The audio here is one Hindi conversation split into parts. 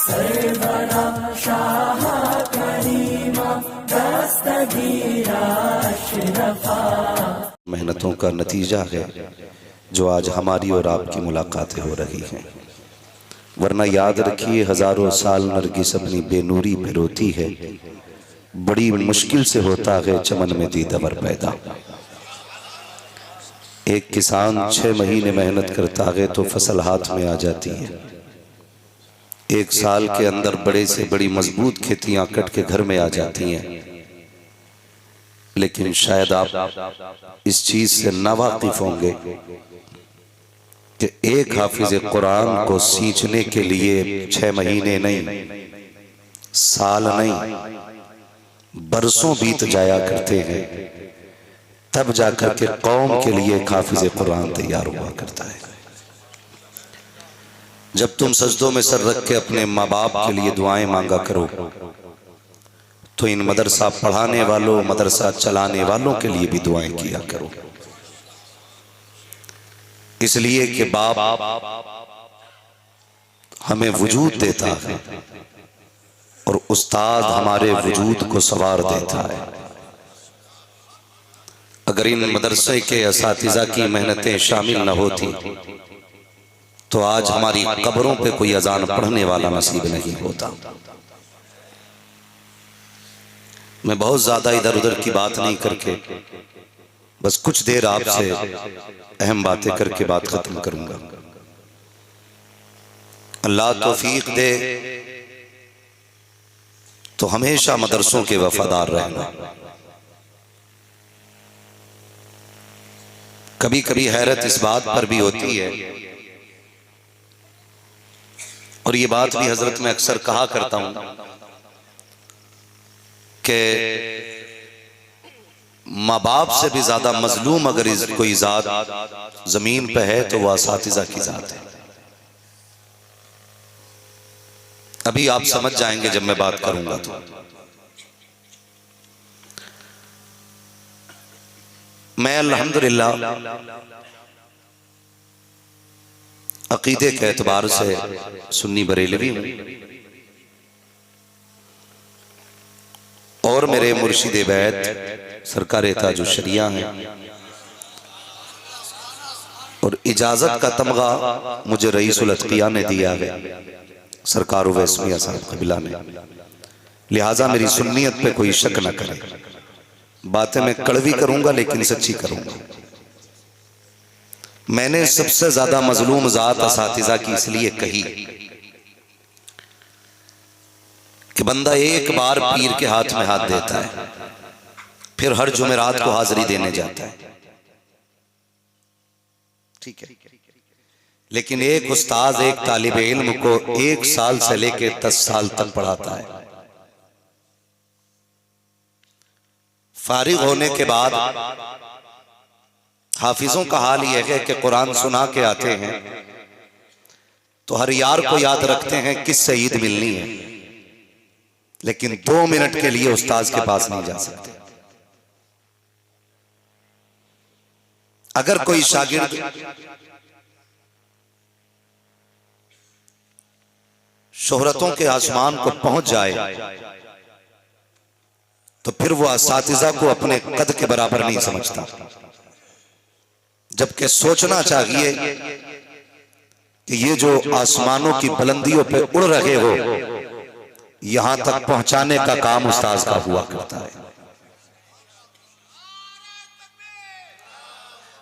सरवरा शाह करीमा दस्तगीरा अशरफा। मेहनतों का नतीजा है जो आज हमारी और आपकी मुलाकातें हो रही हैं, वरना याद रखिए हजारों साल नरगिस अपनी बेनूरी पे रोती है, बड़ी मुश्किल से होता है चमन में दीदावर पैदा। एक किसान 6 महीने मेहनत करता है तो फसल हाथ में आ जाती है। एक साल के अंदर बड़े से बड़ी मजबूत खेतियां कट के घर में आ जाती हैं। लेकिन शायद आप इस चीज से नावाकिफ होंगे कि एक हाफिज कुरान को सींचने के लिए 6 महीने नहीं, साल नहीं, बरसों बीत जाया करते हैं, तब जाकर के कौम के लिए हाफिज कुरान तैयार हुआ करता है। जब तुम सजदों में सर रख के अपने माँ बाप के लिए दुआएं मांगा करो तो इन मदरसा पढ़ाने वालों, मदरसा चलाने वालों के लिए भी दुआएं किया करो, इसलिए कि बाप हमें वजूद देता है और उस्ताद हमारे वजूद को सवार देता है। अगर इन मदरसे के असातिज़ा की मेहनतें शामिल न होती तो आज हमारी कब्रों पे कोई अजान पढ़ने वाला नसीब नहीं होता। मैं बहुत ज्यादा इधर उधर की बात नहीं करके बस कुछ देर आपसे अहम बातें करके बात खत्म करूंगा। अल्लाह तौफीक दे तो हमेशा मदरसों के वफादार रहना। कभी कभी हैरत इस बात पर भी होती है, और ये बात भी हजरत में अक्सर कहा करता हूं कि माँ बाप से भी ज्यादा मजलूम अगर कोई जात जमीन पे है तो वह असातिज़ा की जात है। अभी आप समझ जाएंगे जब मैं बात करूंगा तो। मैं अल्हम्दुलिल्लाह अकीदे के एतबार से सुन्नी बरेलवी हूं और मेरे मुर्शिद बैत सरकार ताजुश शरिया हैं, और इजाजत का तमगा मुझे रईसुल अत्किया ने दिया है, सरकार उवैस मियां साहब कबीला ने। लिहाजा मेरी सुन्नियत पे कोई शक न करे। बातें मैं कड़वी करूंगा लेकिन सच्ची करूंगा। मैंने सबसे ज्यादा मजलूम जात असातिज़ा की इसलिए कही कि बंदा एक बार पीर के हाथ में हाथ देता है, फिर हर जुमेरात को हाजिरी देने जाता है, ठीक है, लेकिन एक उस्ताद एक तालिब इल्म को 1 साल से लेकर 10 साल तक पढ़ाता है। फारिग होने के बाद हाफिजों का हाल यह है कि कुरान सुना के आते हैं तो हर यार को याद रखते हैं किससे ईद मिलनी है, लेकिन 2 मिनट के लिए उस्ताद के पास नहीं जा सकते। अगर कोई शागिर्द शोहरतों के आसमान को पहुंच जाए तो फिर वो असातिज़ा को अपने कद के बराबर नहीं समझता, जबकि सोचना चाहिए कि ये जो आसमानों की बुलंदियों पे उड़ रहे हो, यहां तक पहुंचाने का काम उस्ताद का हुआ करता है।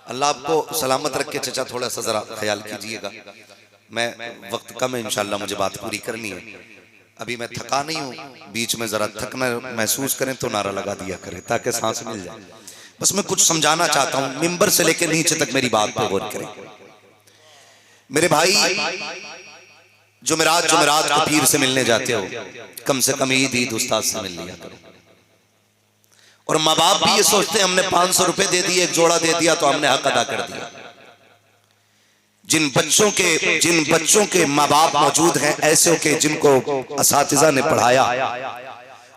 अल्लाह आपको सलामत रखे। चचा थोड़ा सा जरा ख्याल कीजिएगा, मैं वक्त कम है, इंशाल्लाह मुझे बात पूरी करनी है। अभी मैं थका नहीं हूं, बीच में जरा थकना महसूस करें तो नारा लगा दिया करें ताकि सांस मिल जाए। बस मैं कुछ समझाना चाहता हूं, मिंबर से लेकर नीचे तक मेरी बात पे गौर करें। मेरे भाई जुमेरात को पीर से मिलने जाते हो, कम से कम ईद उस्ताद से मिल लिया करो। और माँ बाप भी ये सोचते हैं हमने 500 रुपए दे दिए, एक जोड़ा दे दिया तो हमने हक अदा कर दिया। जिन बच्चों के माँ बाप मौजूद हैं ऐसे के जिनको असातिज़ा ने पढ़ाया,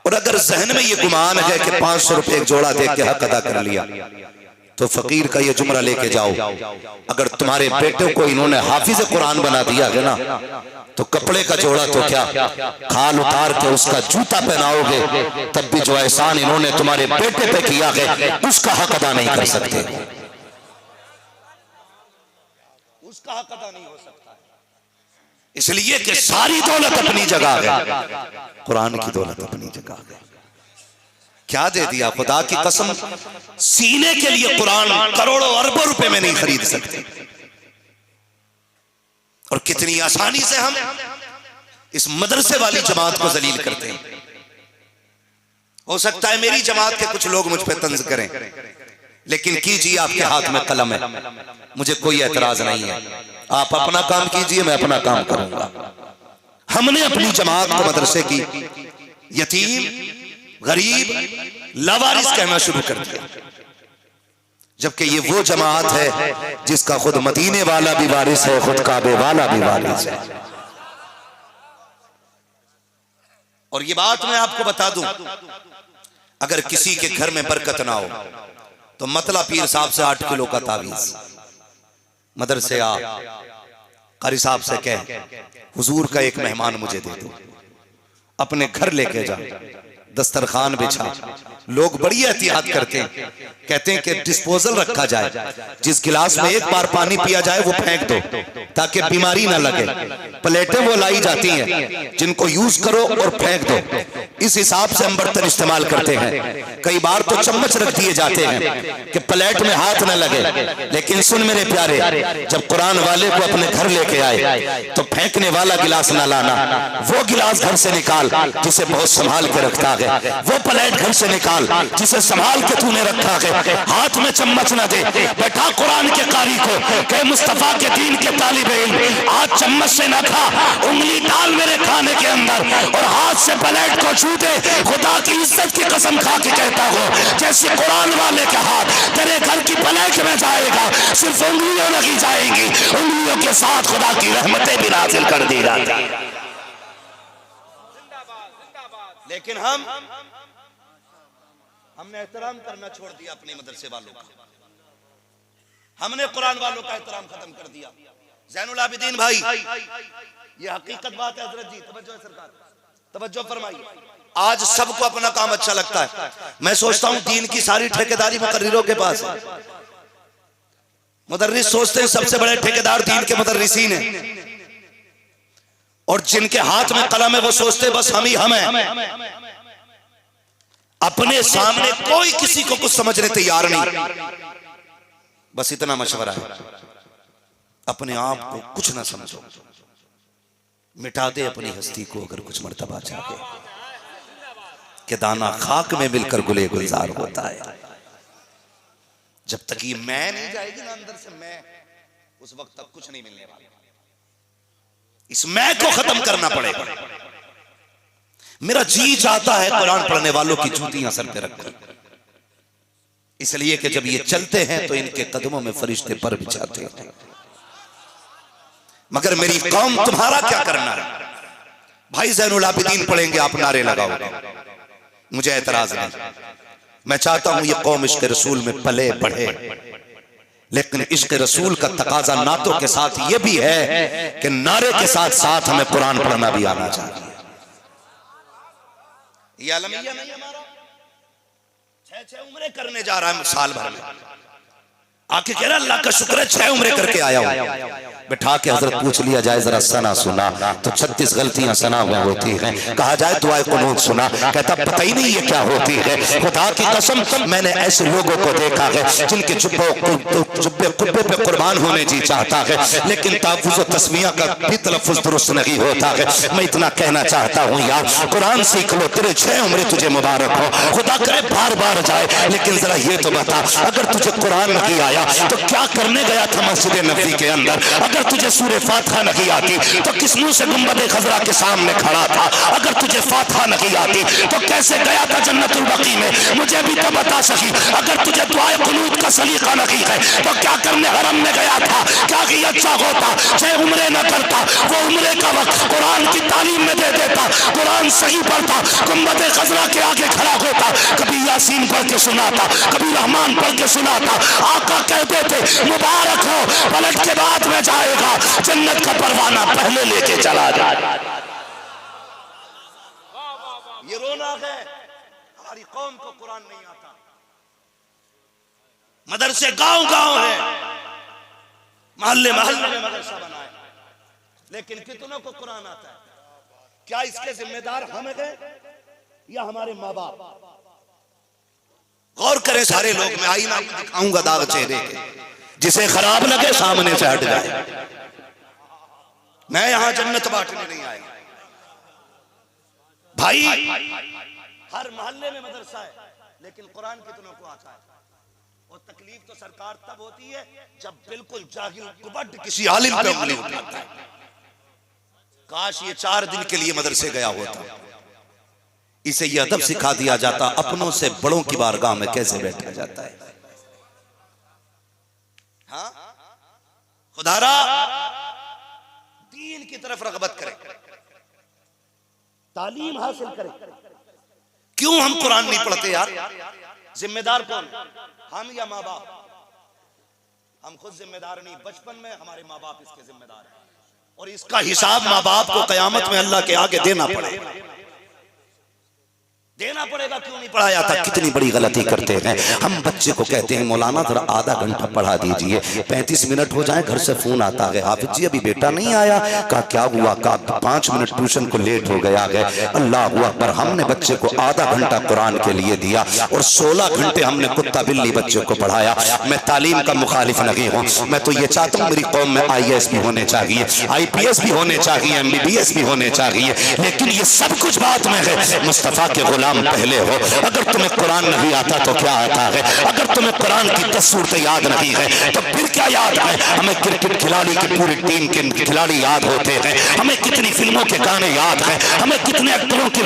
और अगर जहन में ये गुमान है कि 500 रुपए एक जोड़ा दे के हक अदा कर लिया, तो फकीर का ये जुमरा लेके जाओ, अगर तुम्हारे बेटे को इन्होंने हाफिज कुरान बना दिया है ना, तो कपड़े का जोड़ा तो क्या, खाल उतार के उसका जूता पहनाओगे तब भी जो एहसान इन्होंने तुम्हारे बेटे पे किया है उसका हक अदा नहीं कर सकते, उसका हक अदा नहीं हो सकता। इसलिए कि सारी दौलत अपनी जगह है, कुरान की दौलत अपनी जगह है। क्या दे दिया, खुदा की कसम, सीने के लिए कुरान करोड़ों अरबों रुपए में नहीं खरीद सकते। और कितनी आसानी से हम इस मदरसे वाली जमात को जलील करते हैं। हो सकता है मेरी जमात के कुछ लोग मुझ पर तंज करें, लेकिन कीजिए, आपके हाथ में कलम है, मुझे कोई एतराज नहीं है। आप अपना काम कीजिए, मैं अपना काम करूंगा। हमने अपनी जमात को मदरसे की यतीम, गरीब, लावारिस कहना शुरू कर दिया, जबकि ये वो जमात है जिसका खुद मदीने वाला भी वारिस है, खुद काबे वाला भी वारिस है। और ये बात मैं आपको बता दूं, अगर किसी के घर में बरकत ना हो तो मतला पीर साहब से 8 किलो का तावीज, मदरसे आ कारी साहब से कह, हुजूर का एक मेहमान मुझे दे दो, अपने घर लेके जा, दस्तरखान बिछा। लोग बड़ी एहतियात करते हैं, कहते हैं कि डिस्पोजल रखा जाए, जिस गिलास में एक बार पानी पिया जाए वो फेंक दो ताकि बीमारी ना लगे। प्लेटें वो लाई जाती हैं जिनको यूज करो और फेंक दो, इस हिसाब से हम बर्तन इस्तेमाल करते हैं। कई बार तो चम्मच रख दिए जाते हैं कि प्लेट में हाथ न लगे। लेकिन सुन मेरे प्यारे, जब कुरान वाले को अपने घर लेके आए तो फेंकने वाला गिलास ना लाना, वो गिलास घर से निकाल जिसे बहुत संभाल के रखता है, वो प्लेट घर से निकाल जिसे संभाल के तूने रखा है, हाथ में चम्मच न दे। बैठा कुरान के कारी को कहे, मुस्तफा के दीन के तालिब इल्म, आज चम्मच से न खा, उंगली डाल मेरे खाने के अंदर और हाथ से प्लेट को छू दे। खुदा की इज्जत की कसम खा के कहता हूं, जैसे कुरान वाले का हाथ तेरे घर की प्लेट में जाएगा, सिर्फ उंगलियां लगी जाएंगी, उंगलियों के साथ खुदा की रहमतें भी नाज़िल कर दी जाती। लेकिन हमने एहतराम करना छोड़ दिया अपने मदरसे वालों का, हमने कुरान वालों का एहतराम खत्म कर दिया। ज़ैनुल आबिदीन भाई, ये हकीकत बात है। हजरत जी तवज्जो है, सरकार तवज्जो फरमाइए। आज सबको अपना काम अच्छा लगता है। मैं सोचता हूं दीन की सारी ठेकेदारी मुकर्रिरों के पास है। मुदर्रिस सोचते हैं सबसे बड़े ठेकेदार दीन के मुदर्रिसीन हैं, और जिनके हाथ में कलम है वो सोचते बस हम ही हम हैं। अपने सामने कोई किसी को कुछ समझने तैयार नहीं। बस इतना मशवरा है, अपने आप को कुछ ना समझो, मिटा दे अपनी हस्ती को अगर कुछ मर्तबा चाहे, कि दाना खाक में मिलकर गुले गुलजार होता है। जब तक ये मैं नहीं जाएगी ना अंदर से मैं, उस वक्त तक कुछ नहीं मिलने वाला। इस मैं को खत्म करना पड़ेगा। मेरा जी चाहता है कुरान पढ़ने वालों की जूतियां सर पे रखूं, इसलिए कि जब ये चलते हैं तो इनके कदमों में फरिश्ते पर बिछाते हैं। मगर मेरी कौम तुम्हारा क्या करना है? भाई ज़ैनुल आबिदीन पढ़ेंगे, आप नारे लगाओगे, मुझे एतराज नहीं। मैं चाहता हूं ये कौम इश्क रसूल में पले बढ़े, लेकिन इश्क रसूल का तकाजा नातों के साथ ये भी है कि नारे के साथ साथ हमें कुरान पढ़ना भी आना चाहिए। ये अलमिया नहीं हमारा 6 उम्रें करने जा रहा है साल भर में, आके कह रहा अल्लाह का शुक्र है 6 उम्रें करके आया हूं। बैठा के हजरत पूछ लिया जाए जरा सना सुना, तो 36 गलतियां सना में होती हैं। कहा जाए दुआए कुनूत सुना, कहता पता ही नहीं ये क्या होती है। खुदा की कसम मैंने ऐसे लोगों को देखा है जिनके जुब्बे कुब्बे पे कुर्बान होने जी चाहता है, लेकिन ताफुज़ और तस्मिया का भी तलफ़ुज़ दुरुस्त नहीं होता है। मैं इतना कहना चाहता हूँ यार, कुरान सीख लो, तेरे 6 उम्रें तुझे मुबारक हो। खुदा करे बार बार जाए, लेकिन जरा ये तो बता, अगर तुझे कुरान नहीं आया तो क्या करने गया था मस्जिद नबी के अंदर? अगर तुझे सूरह फातिहा नहीं आती तो किस मुंह से गुंबद खजरा के सामने खड़ा था? अगर तुझे फातिहा नहीं आती तो कैसे गया था जन्नतुल बकी में? मुझे भी तो बता सकी। अगर तुझे दुआए कुनूत का सलीका नहीं है तो क्या करने हरम में गया था? क्या कि अच्छा होता चाहे उम्रे न करता, वो उम्रे का वक्त कुरान की तालीम में दे देता, कुरान सही पढ़ता, गुंबद खजरा के आगे खड़ा होता, कभी यासीन पढ़ के सुनाता, कभी रहमान पढ़ के सुनाता। आका कहते थे मुबारक हो, पलट के बाद में जाएगा, जन्नत का परवाना पहले लेके चला जाए। ये रोना है हमारी कौम को कुरान नहीं आता। मदरसे गांव गांव है, मोहल्ले मोहल्ले में मदरसा बनाए, लेकिन कितनों को कुरान आता है? क्या इसके जिम्मेदार हम हैं या हमारे माँ बाप? गौर करें सारे लोग। मैं आईना दिखाऊंगा दाग चेहरे के, जिसे खराब लगे सामने से हट जाए। मैं यहां जन्नत बांटने नहीं आया भाई। हर मोहल्ले में मदरसा है, लेकिन कुरान कितनों को आता है? और तकलीफ तो सरकार तब होती है जब बिल्कुल जाहिल कुबड किसी आलिम पे उंगली उठाता है। काश ये 4 दिन के लिए मदरसे गया होता, इसे यह अदब सिखा दिया जाता अपनों से बड़ों की बारगाह में कैसे बैठा जाता है। हाँ, खुदारा दीन की तरफ रगबत करें, तालीम हासिल करें। क्यों हम कुरान नहीं पढ़ते यार? जिम्मेदार कौन, हम या माँ बाप? हम खुद जिम्मेदार नहीं, बचपन में हमारे माँ बाप इसके जिम्मेदार हैं, और इसका हिसाब माँ बाप को कयामत में अल्लाह के आगे देना पड़ेगा। देना पड़ेगा। क्यों नहीं पढ़ाया था? कितनी बड़ी गलती करते हैं हम। बच्चे को कहते हैं मौलाना जरा आधा घंटा पढ़ा दीजिए, 35 मिनट हो जाए घर से फोन आता है, हाफिज जी अभी बेटा नहीं आया। का क्या हुआ? का 5 मिनट ट्यूशन को लेट हो गया है। अल्लाह हुआ पर हमने बच्चे को आधा घंटा कुरान के लिए दिया और 16 घंटे हमने कुत्ता बिल्ली बच्चे को पढ़ाया। मैं तालीम का मुखालिफ नहीं हूँ, मैं तो ये चाहता हूँ मेरी कौम में IAS भी होने चाहिए, IPS भी होने चाहिए, MBBS भी होने चाहिए, लेकिन ये सब कुछ बात में है। मुस्तफा के गुलाम पहले हो। अगर तुम्हें कुरान नहीं आता तो क्या आता है? अगर तुम्हें कुरान की 10 सूरतें याद नहीं है तो फिर क्या याद है? हमें क्रिकेट खिलाड़ी की पूरी टीम के खिलाड़ी याद होते हैं, हमें कितनी फिल्मों के गाने याद हैं, हमें कितने एक्टरों के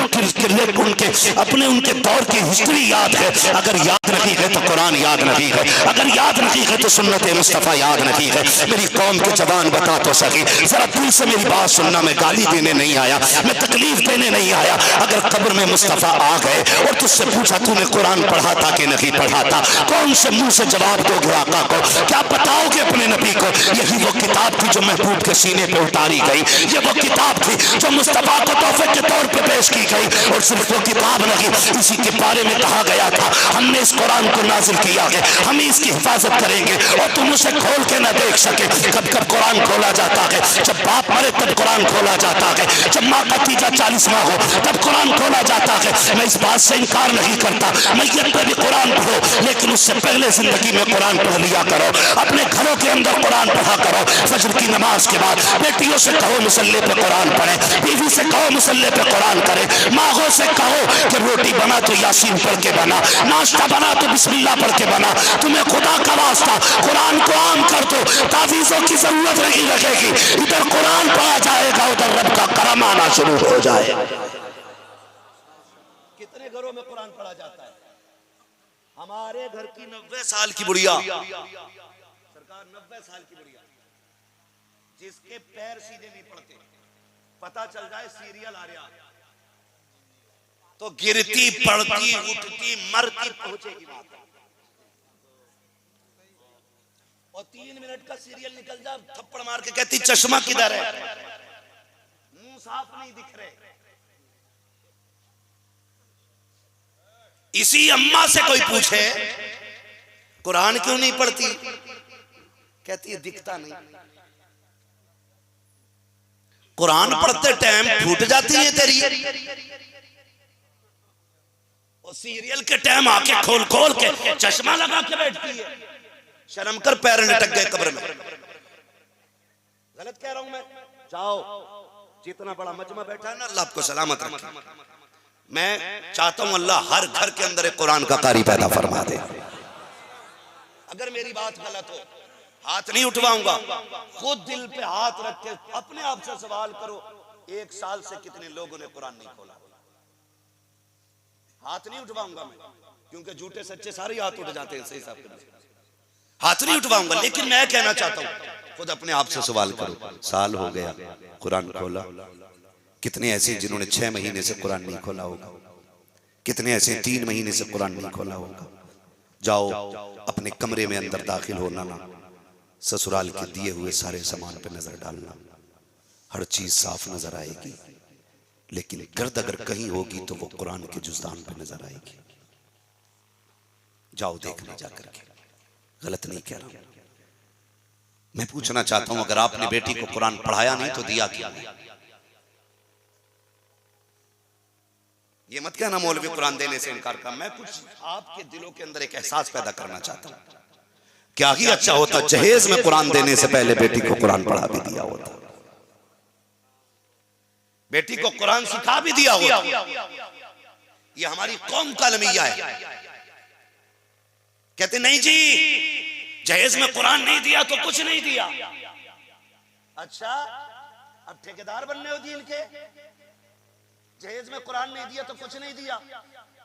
उनके अपने उनके दौर की हिस्ट्री याद है। अगर याद नहीं है तो कुरान याद नहीं है, अगर याद नहीं है तो सुन्नत मुस्तफा याद नहीं है। मेरी कौम के जवान बता तो सही, जरा दिल से मेरी बात सुनना। मैं गाली देने नहीं आया, मैं तकलीफ देने नहीं आया। अगर कब्र में मुस्तफा आ गए और तुझसे पूछा तूने कुरान पढ़ा था कि नहीं पढ़ा था, कौन से मुंह से जवाब दोगे आका को? क्या बताओगे अपने नबी को? यही वो किताब थी जो महबूब के सीने पे उतारी गई, ये वो किताब थी जो मुस्तफा को तोहफे के तौर पे पेश की गई। और सिर्फ वो किताब नहीं, इसी के बारे में कहा गया था हमने इस कुरान को नाजिल किया है, हम इसकी हिफाजत करेंगे और तुम उसे खोल के ना देख सके। कब कब कुरान खोला जाता है? जब बाप मरे तब कुरान खोला जाता है, जब माँ का तीजा 40वां हो तब कुरान खोला जाता है। मैं इस बात से इनकार नहीं करता, मैयत पे भी कुरान पढ़ो, लेकिन उससे पहले जिंदगी में कुरान पढ़ लिया करो। अपने घरों के अंदर कुरान पढ़ा करो। फजर की नमाज के बाद बेटियों से कहो मुसल्ले पे कुरान पढ़े, बीवी से कहो मुसल्ले पे कुरान करे, माँगों से कहो कि रोटी बना तो यासीन पढ़ के बना, नाश्ता बना तो बिस्मिल्लाह पढ़ के बना। तुम्हें खुदा का वास्ता कुरान को आम कर दो, तावीज़ों की जरूरत नहीं लगेगी। इधर कुरान पढ़ा जाएगा, उधर रब का करम आना शुरू हो जाए। कितने घरों में कुरान पढ़ा जाता है? हमारे घर की 90 साल की बुढ़िया, सरकार 90 साल की बुढ़िया, जिसके पैर सीधे नहीं पड़ते, पता चल जाए सीरियल आ रहा तो गिरती पड़ती उठती मरती पहुंचेगी बात। और 3 मिनट का सीरियल निकल जाए थप्पड़ मार के कहती चश्मा किधर है, मुंह साफ नहीं दिख रहे। इसी अम्मा से कोई पूछे कुरान क्यों नहीं पढ़ती, कहती है दिखता नहीं। कुरान पढ़ते टाइम फूट जाती है तेरी, और सीरियल के टाइम आके खोल खोल के चश्मा लगा के बैठती है। शर्म कर, पैर लटक गए कब्र में। गलत कह रहा हूं मैं? जाओ, जितना बड़ा मजमा बैठा है ना, अल्लाह आपको सलामत रखे। मैं चाहता हूं अल्लाह हर घर के अंदर एक कुरान का कारी पैदा फरमा दे। अगर मेरी बात गलत हो हाथ नहीं उठवाऊंगा। खुद दिल पे हाथ रख के अपने आप से सवाल करो, 1 साल से कितने लोगों ने कुरान नहीं खोला? हाथ नहीं उठवाऊंगा मैं, क्योंकि झूठे सच्चे सारे हाथ उठ जाते हैं, सही साहब हाथ नहीं उठवाऊंगा। लेकिन मैं कहना चाहता हूं, खुद अपने आप से सवाल करो, साल हो गया कुरान खोला, कितने ऐसे जिन्होंने 6 महीने से कुरान नहीं खोला होगा, कितने ऐसे 3 महीने से कुरान नहीं खोला होगा। जाओ अपने कमरे में अंदर दाखिल होना ना, ससुराल के दिए हुए सारे सामान पे नजर डालना, हर चीज साफ नजर आएगी, लेकिन गर्द अगर कहीं होगी तो वो कुरान के जुज़दान पे नजर आएगी। जाओ देखना जाकर के, गलत नहीं कह रहा। मैं पूछना चाहता हूं, अगर आपने बेटी को कुरान पढ़ाया नहीं तो दिया क्यों? ये मत कहना मौलवी कुरान देने से इनकार कर। मैं कुछ आपके दिलों के अंदर एक एहसास पैदा करना चाहता हूं, क्या ही अच्छा होता जहेज में कुरान देने से पहले बेटी को कुरान पढ़ा भी दिया होता, बेटी को कुरान सिखा भी दिया होता। ये हमारी कौम का अलमिया है। कहते नहीं जी, जहेज में कुरान नहीं दिया तो कुछ नहीं दिया। अच्छा, अब ठेकेदार बनने हो दीन के? जहेज में कुरान नहीं दिया तो कुछ नहीं दिया।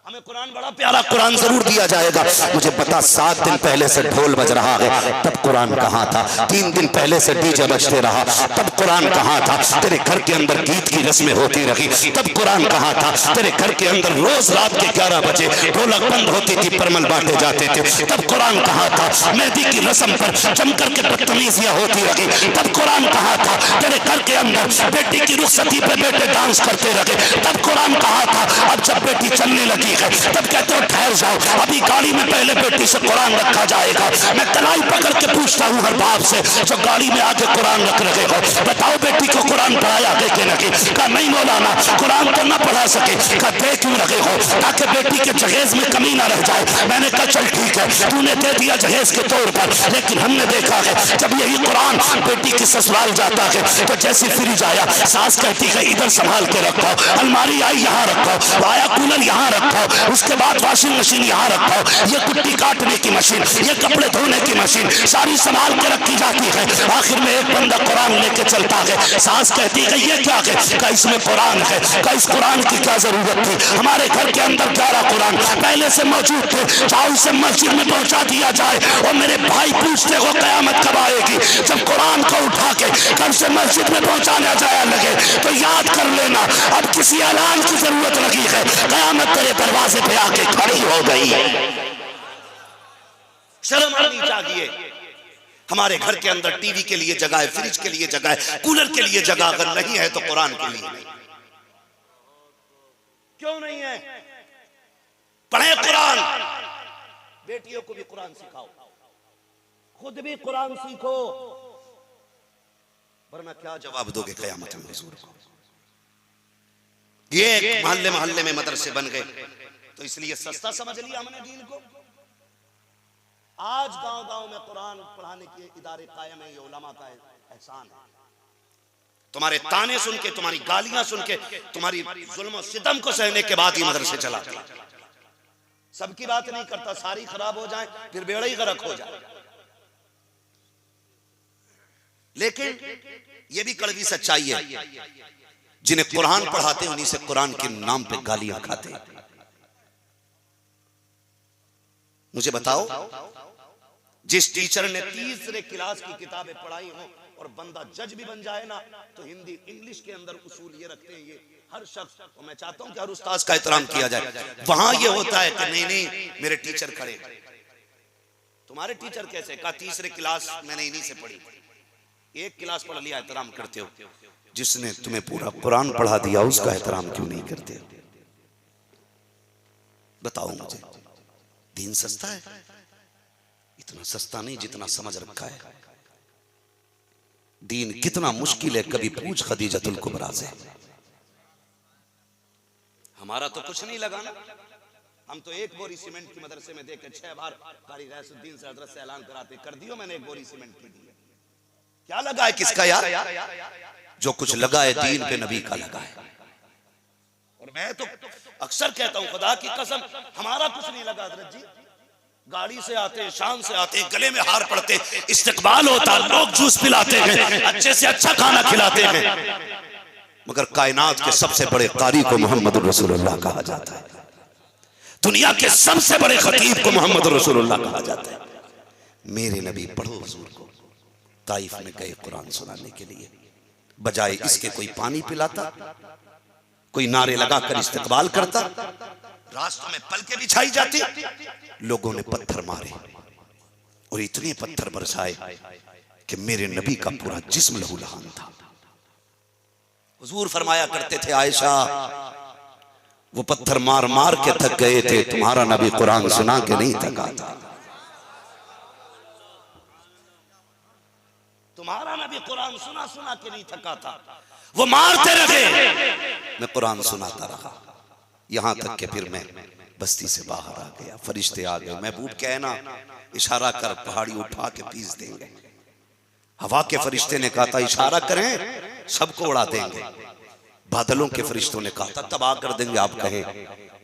हमें कुरान बड़ा प्यारा कुरान जरूर दिया जाएगा। मुझे पता 7 दिन पहले से ढोल बज रहा है, तब कुरान कहाँ था? 3 दिन पहले से डीजे बजते रहा, तब कुरान कहाँ था? तेरे घर के अंदर गीत की रस्में होती रही, तब कुरान कहाँ था? तेरे घर के अंदर रोज रात के 11 बजे ढोलक बंद होती थी, परमल बांटे जाते थे, तब कुरान कहाँ था? मेहंदी की रस्म पर जम करके बदतमीजियां होती रही, तब कुरान कहाँ था? तेरे घर के अंदर बेटी की रुखसती पे बेटे डांस करते रहे, तब कुरान कहाँ था? अब जब बेटी चलने लगी तब कहते हो ठहर जाओ, अभी गाड़ी में पहले बेटी से कुरान रखा जाएगा। मैं कलाई पकड़ के पूछता हूँ हर बाप से जो गाड़ी में आके कुरान रख रहे हो, बताओ बेटी को कुरान पढ़ाया गए कि नहीं? कहा नहीं मौलाना, कुरान तो ना पढ़ा सके। कहा दे क्यों रखे हो? ताकि बेटी के जहेज में कमी ना रह जाए। मैंने कहा चल ठीक है, तूने दे दिया जहेज के तौर पर, लेकिन हमने देखा है जब यही कुरान बेटी के ससुराल जाता है तो जैसे फ्रिज आया, सास कहती है इधर संभाल के रखो, अलमारी आई यहाँ रखो, आया कूलर यहाँ रखो, उसके बाद वॉशिंग मशीन यहाँ रखो, ये कुट्टी काटने की मशीन, ये कपड़े धोने की मशीन, सारी संभाल के रखी जाती है। आखिर में एक बंदा कुरान लेके चलता है, सास कहती है ये क्या है? क्या इसमें कुरान है? क्या इस कुरान की क्या जरूरत थी? हमारे घर के अंदर 11 कुरान पहले से मौजूद थे, जाओ इसे मस्जिद में पहुंचा दिया जाए। और मेरे भाई पूछते हो कयामत कब आएगी? जब कुरान को उठा के घर से मस्जिद में पहुंचाना जाया लगे तो याद कर लेना, अब किसी ऐलान की जरूरत लगी है, कयामत तेरे दरवाजे पे आके खड़ी हो गई है। शर्म आनी चाहिए। हमारे घर के अंदर टीवी के लिए जगह है, फ्रिज के लिए जगह है, कूलर के लिए जगह अगर नहीं है तो कुरान के लिए नहीं। क्यों नहीं है? पढ़े कुरान, बेटियों को भी कुरान सिखाओ, खुद भी कुरान सीखो, वरना क्या जवाब दोगे कयामत में हुजूर को? ये मोहल्ले मोहल्ले में मदरसे बन गए तो इसलिए सस्ता समझ लिया हमने दीन को। आज गांव गांव में कुरान पढ़ाने के इदारे कायम है, ये उलमा का एहसान है। तुम्हारे ताने सुन के, तुम्हारी गालियां सुन के, तुम्हारी जुल्म और सितम को सहने के बाद ही मदरसे चलाते हैं। सबकी बात नहीं करता, सारी खराब हो जाए फिर बेड़ा ही गर्क हो जाए। लेकिन यह भी कड़वी सच्चाई है, जिन्हें कुरान पढ़ाते हैं उन्हीं से कुरान के नाम पे गालियां खाते हैं। मुझे बताओ, जिस टीचर ने तीसरे क्लास की किताबें पढ़ाई हो और बंदा जज भी बन जाए ना, तो हिंदी इंग्लिश के अंदर उसूल ये रखते हैं, ये हर शख्स, और मैं चाहता हूं कि हर उस्ताद का एहतराम किया जाए। वहां ये होता है कि नहीं नहीं मेरे टीचर खड़े। तुम्हारे टीचर कैसे? कहा तीसरे क्लास मैंने इन्हीं से पढ़ी। एक क्लास पढ़ लिया, एहतराम करते हो। जिसने तुम्हें पूरा कुरान पढ़ा दिया उसका एहतराम क्यों नहीं करते? बताओ मुझे। दीन सस्ता है? इतना सस्ता नहीं जितना समझ रखा है। दीन कितना मुश्किल है, कभी पूछ खदीजतुल कुबरा से। हमारा तो कुछ नहीं लगा ना, हम तो एक बोरी सीमेंट की मदरसे में देकर 6 बार कारी रैसुद्दीन से हजरत से ऐलान कराते कर दियो मैंने एक बोरी सीमेंट की दी। क्या लगा है किसका यार? जो कुछ लगा है दीन पे नबी का लगा है। और मैं तो अक्सर कहता हूं खुदा की कसम हमारा कुछ नहीं लगा हजरत जी, गाड़ी से आते, शाम से आते, गले में हार पड़ते, इस्तकबाल होता, लोग जूस पिलाते हैं, अच्छे से अच्छा खाना खिलाते हैं, मगर कायनात के सबसे बड़े कारी को मोहम्मद रसूलुल्लाह कहा जाता है। दुनिया के सबसे बड़े खतीब को मोहम्मद रसूलुल्लाह कहा जाता है। मेरे नबी पढ़ो हुजूर को ताइफ में गए कुरान सुनाने के लिए, बजाय इसके कोई पानी पिलाता, कोई नारे लगाकर इस्तकबाल करता, रास्तों में पलके बिछाई जाती, लोगों ने पत्थर मारे और इतने पत्थर बरसाए कि मेरे नबी का पूरा जिस्म लहूलुहान था। हुजूर फरमाया करते थे, आयशा वो पत्थर मार मार के थक गए थे, तुम्हारा नबी कुरान सुना के नहीं थका था। तुम्हारा नबी कुरान सुना सुना के नहीं थका था, वो मारते रहे, मैं कुरान सुनाता रहा, यहां तक कि फिर मैं बस्ती से बाहर आ गया, फरिश्ते आ गए, महबूब कहना इशारा कर, पहाड़ी उठा के पीस देंगे। हवा के फरिश्ते ने कहा था इशारा करें सबको उड़ा देंगे, बादलों के फरिश्तों ने कहा था तबाह कर देंगे, आप कहें।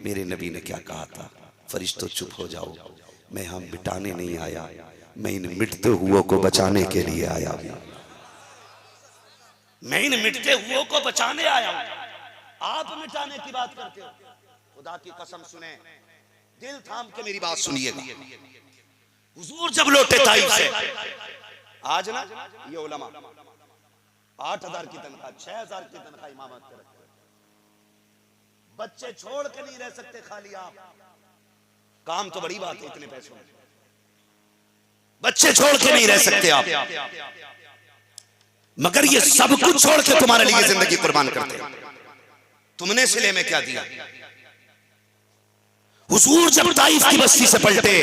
मेरे नबी ने क्या कहा था, फरिश्तों चुप हो जाओ, मैं हम मिटाने नहीं आया, मैं इन मिटते हुओं को बचाने के लिए आया हूं, मैं इन मिटते हुओं को बचाने आया हूं। आप मिटाने की बात करते हो, खुदा की कसम सुने, दिल थाम के मेरी बात सुनिएगा। हुजूर जब लौटे ताइफ से, आज ना ये उलमा 8,000 की तनख्वाह, 6,000 की तनख्वाह इमामत कर रखते हैं, बच्चे छोड़ के नहीं रह सकते खाली आप, काम तो बड़ी बात है इतने पैसों में, बच्चे छोड़ के नहीं रह सकते आप, मगर ये सब कुछ छोड़ के तुम्हारे लिए जिंदगी कुर्बान करते हैं। तुमने सिले में क्या दिया? हुजूर जब ताइफ की बस्ती से पलटे,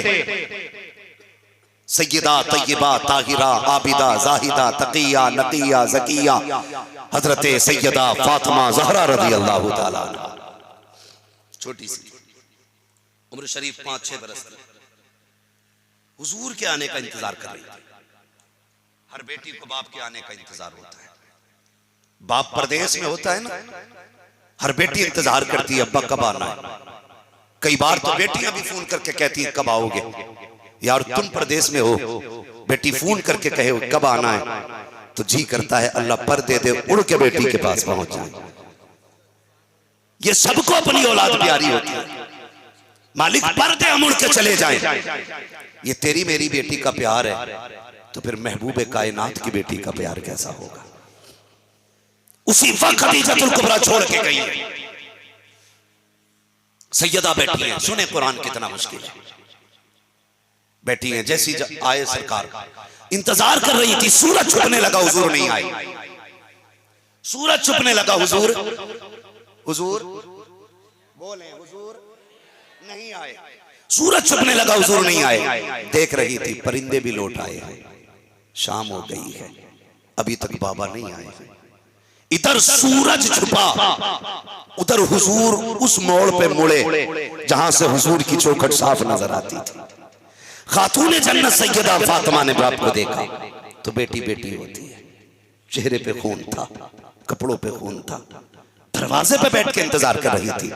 सैयदा तय्यबा ताहिरा आबिदा जाहिदा तकिया नकिया ज़किया हजरत सैयदा फातिमा ज़हरा रज़ी अल्लाह ताला अन्हा, छोटी सी उम्र शरीफ 5-6 बरस की, हुजूर के आने का इंतजार कर रही थी। हर बेटी को बाप के आने का इंतजार होता है, बाप परदेश में होता है ना, हर बेटी इंतजार करती है अब्बा कब आना है। कई बार तो बेटियां भी फोन करके कहती है कब आओगे, यार तुम प्रदेश में हो, बेटी फोन करके कहे कब आना है, तो जी करता है अल्लाह पर दे दे, उड़ के बेटी के पास पहुंच जाए। ये सबको अपनी औलाद प्यारी होती है, मालिक पर दे हम उड़ के चले जाएं। ये तेरी मेरी बेटी का प्यार है, तो फिर महबूब कायनात की बेटी का प्यार कैसा होगा। उसी वक्त खदीजतुल कुबरा छोड़ के गई है, सैयदा बैठी है, सुने कुरान कितना मुश्किल है, बैठी है, जैसी आए सरकार इंतजार कर रही थी, सूरज छुपने लगा, हुजूर नहीं आए, सूरज छुपने लगा, हुजूर हुजूर बोले, हुजूर नहीं आए, सूरज छुपने लगा, हुजूर नहीं आए। देख रही थी परिंदे भी लौट आए हैं, शाम हो गई है, अभी तक बाबा नहीं आए। इधर सूरज छुपा, उधर हुजूर उस मोड़ पे मुड़े जहां से हुजूर की चौखट साफ नजर आती थी। खातून जन्नत सैयदा फातिमा ने बाप को देखा तो बेटी बेटी होती है, चेहरे पे खून था, कपड़ों पे खून था, दरवाजे पे बैठ के इंतजार कर रही थी,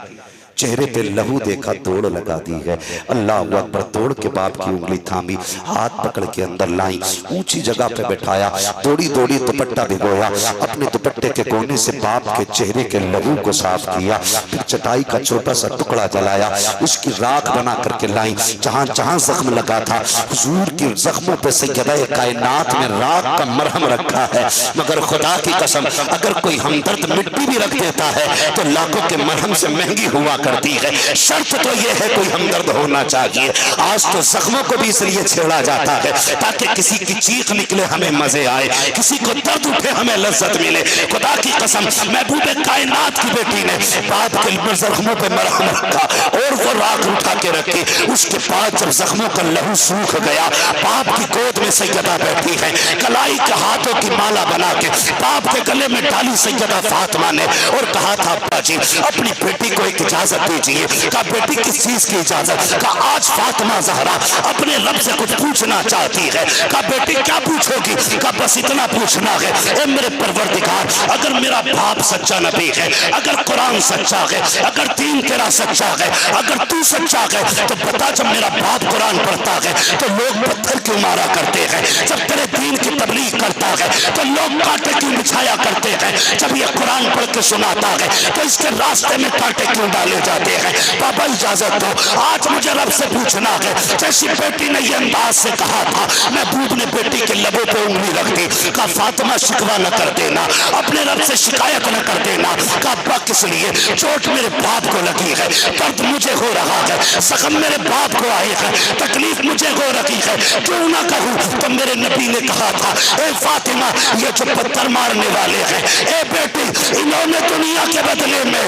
चेहरे पे लहू देखा, दौड़ लगा दी है, अल्लाह अकबर, दौड़ के बाप की उंगली थामी, हाथ पकड़ के अंदर लाई, ऊंची जगह पे बैठाया, दौड़ी दौड़ी दुपट्टा भिगोया, अपने दुपट्टे के कोने से बाप के चेहरे के लहू को साफ किया, फिर चटाई का छोटा सा टुकड़ा जलाया, उसकी राख बना करके लाई, जहां जहां जख्म लगा था हुजूर के जख्मों पे सैयदा कायनात में राख का मरहम रखा है। मगर खुदा की कसम, अगर कोई हमदर्द मिट्टी भी रख देता है तो लाखों के मरहम से महंगी हुआ करती है। शर्त तो यह है कोई हमदर्द होना चाहिए। आज तो जख्मों को भी इसलिए छेड़ा जाता है ताकि किसी की चीख निकले हमें मजे आए, किसी को दर्द उठे हमें लज्जत मिले। खुदा की कसम, महबूब कायनात की बेटी ने बाप के जख्मों पे मरहम रखा और वो राख उठा के रखी। उसके बाद जब जख्मों का लहू सूख गया, बाप की गोद में सैयदा बैठी है, कलाई के हाथों की माला बना के बाप के गले में डाली सैयदा फातिमा ने और कहा था अब्बा जी अपनी बेटी को एक इजाजत इजाजत दीजिए। कहा बेटी किस चीज की इजाजत? कहा आज फातिमा ज़हरा अपने रब से कुछ पूछना चाहती है। कहा बेटी क्या पूछोगी? कहा बस इतना पूछना है, ए मेरे परवरदिगार, अगर मेरा बाप सच्चा नबी है, अगर कुरान सच्चा है, अगर दीन तेरा सच्चा है, अगर तू सच्चा है, तो बता जब मेरा बाप कुरान पढ़ता है तो लोग पत्थर क्यों मारा करते हैं? जब तेरे दीन की तबलीग करता है तो लोग कांटे क्यों बिछाया करते हैं? जब ये कुरान पढ़ के सुनाता है तो इसके रास्ते में कांटे क्यों डाले जाते हैं? बाबा इजाजत दो, आज मुझे रब से पूछना है। जैसी बेटी ने ये अंदाज से कहा था, महबूब ने बेटी के लबों पे उंगली रख दी। कहा फातिमा शिकवा न कर देना, अपने रब से शिकायत न कर देना। कहा अब्बा किस लिए? चोट मेरे बाप को लगी है, दर्द मुझे हो रहा है, जख्म मेरे बाप को आए है, तकलीफ मुझे हो रही है, क्यों ना कहूं? तो मेरे नबी ने कहा था, ए फातिमा ये जो पत्थर मारने वाले हैं, ए बेटी इन्होंने दुनिया के बदले में,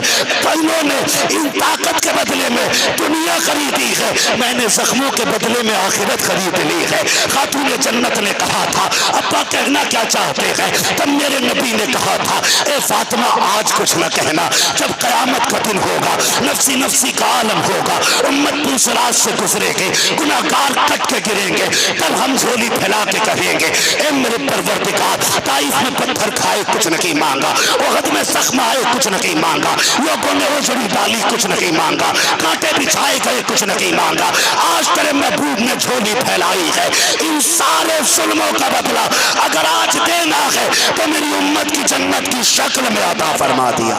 इन्होंने इन ताकत के बदले में दुनिया खरीदी है, मैंने जख्मों के बदले में आखिरत खरीद ली है। खातून जन्नत ने कहा था, अब्बा कहना क्या चाहते हैं? तब मेरे नबी ने कहा था, ए फातिमा आज कुछ न कहना, जब कयामत का दिन होगा, नफ्सी नफ्सी का आलम होगा, उम्मत दूसरात से गुजरेंगे, गुनाहगार कट के गिरेंगे, तब हम झोली फैला के कहेंगे, ए मेरे परवरदिगार, ताइफ में पत्थर खाए कुछ नहीं मांगा, उहद में जख्म आए कुछ नहीं मांगा, लोगों ने ओझड़ी डाली कुछ नहीं मांगा, कांटे बिछाए गए कुछ नहीं मांगा, आज तेरे महबूब ने झोली फैलाई है। इन सारे जुल्मों का बदला अगर आज देना है तो मेरी उम्मत की जन्नत की शक्ल में अता फरमा दिया।